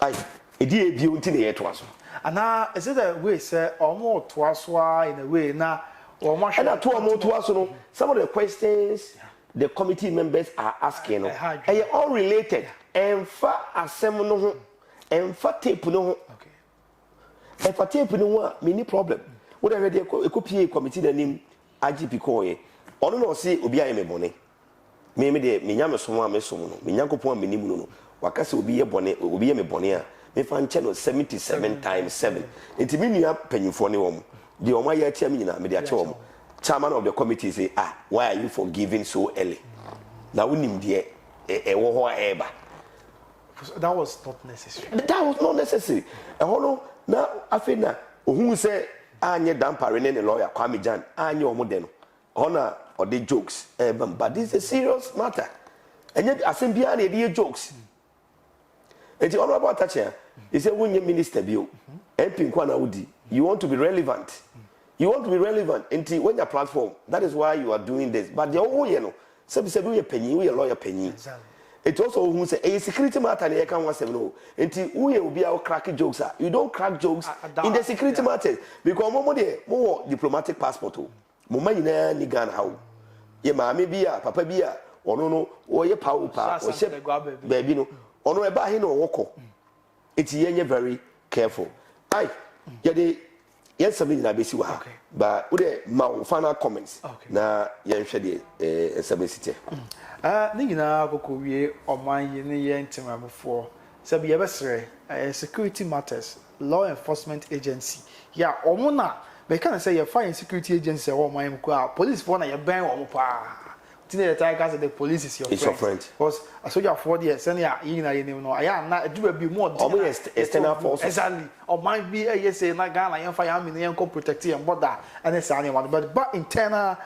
ai edie bio nti na ye to aso ana is it a way say omo to aso in a way na omo hwe na to omo to aso no some of the questions the committee members are asking no they are all related emfa asem no ho emfa tape no ho emfa tape no ho mini problem what already ekopie committee na nim IGP ko ye ono no se obi aye me bone me de me nya me somo a me somo no me nyankopon a me nim no wakase obi ye bone obi ye me bone a me fa nche no 77 times 7 enti me nua panyimfo ne wo mo de o ma ya tia me nyina me de ache wo mo chairman of the committee say why are you forgiving so early now we nim de wo ho eba that was not necessary e hono na afena ohun say anye dampare ne lawyer Kwame Jan anye omo de no ona or the jokes but this is a serious matter and yet asembia na dey jokes and the honorable Tacha he say wunye minister bio MP nkwa na wudi you want to be relevant until when your platform that is why you are doing this but the whole you know say we penny we lawyer penny it also who say a security matter na can want no until we will be our crack jokes you don't crack jokes in the security matter because more diplomatic passport mo man nyina ni Ghana how ye maame bi a papa bi a ono no o ye pa o she baby no ono e ba he no woko it ye very careful ai ye de yes something na be si wa but we my final comments na ye hwe de sabesite ni nyina akoko wie oman ye ne ye ntemamfo sabi ye besere security matters law enforcement agency ya omuna be can say ye fire security agency o oman ko police for na ye ban o mo pa tine the tiger the police is your friend because a soldier for the senior you na ye no aya na eduba bi mo external force exactly or might be a say na Ghana yan fire am yan ko protect your border and say anyone but internal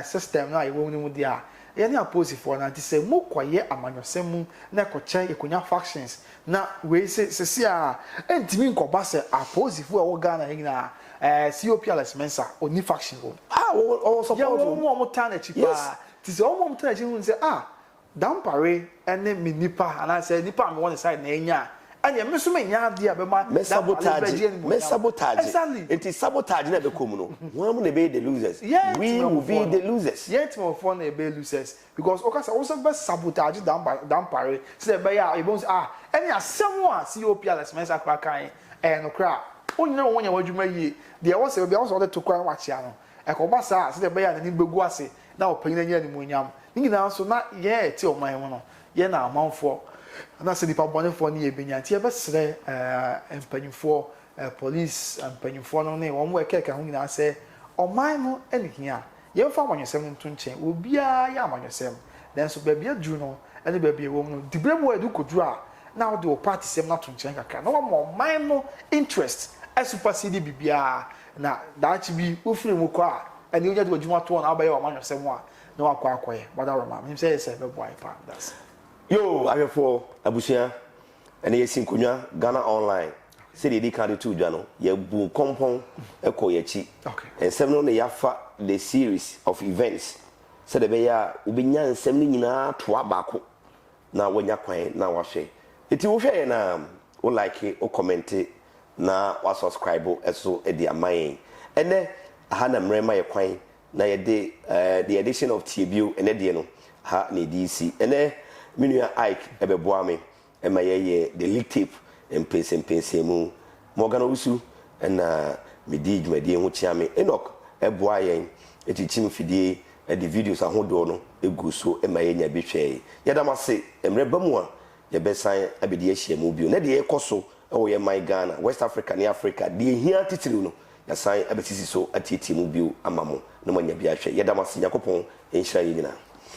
system na ye wo ni mu dia ye na oppose for na say mo kwaye amanyosem na koche ikonya factions na we say a entimi nkoba say oppose for wo Ghana yin na COP Mensa oni faction go o support mo tana chipa tise o mo tana chi hu say dampare ene mi nipa ana say nipa me one side na enya and you miss me nyadi abema me sabotage exactly it is sabotage na be kom no one will be the losers we will be the losers yet more fun e be losers because okasa also be sabotage dan pare say be ya e bon any asem a COP Alex Mensa kwa kan no kra onyina wonya wadwuma yi de wo se be also de to kwan wachia no e ko ba sa say be ya na ni begu ase na opanyin anya ni munyam ni na so na ye ti o man ho no ye na amanfo na se dipa bonefo ni ebenya ti e be sere empanyinfo police empanyinfo no ne won work ka ho nyina se o man no enihia ye fa amanyosem nto nchen obia ya amanyosem then so bebia dru no ene bebia wo no dibremu edu kodru a na wo de party sem na to nchen kaka na wo man no interest supersede bibia na dachi bi ofire mu ko a ene onya de adwuma to na abaye amanyosem a na wakọ akoye badaroma me say say be boy pa that's yo ayefo abusia ene yesin konwa Ghana online say dey kan to dwa no ye bu kompon ekọ ye chi okay and seven no ya fa the series of events say dey be ya obinya nsem ni nyina to abako na wonya kwan na wahwe eti wo hwe na wo like wo comment na wa subscribe eso e di aman ene aha na mrema ye kwan na ye de the edition of TBU ene de no ha na DC ene minua Ike ebeboa me e ma ye the leak tape empese mu Morgan Usu na me di dwumadi ho chia me Enoch eboa yen etichim fidie e the videos ahodo no egu so e ma ye nya behwe ye da mase emre bamu a ye besan abedi ahia mu bio na de ye koso e wo ye my Ghana West Africa ni Africa de hia titiri no ya san abetisi so atieti mu bio amamo na manya bia hwe ye da mase yakopon enhira ye nyina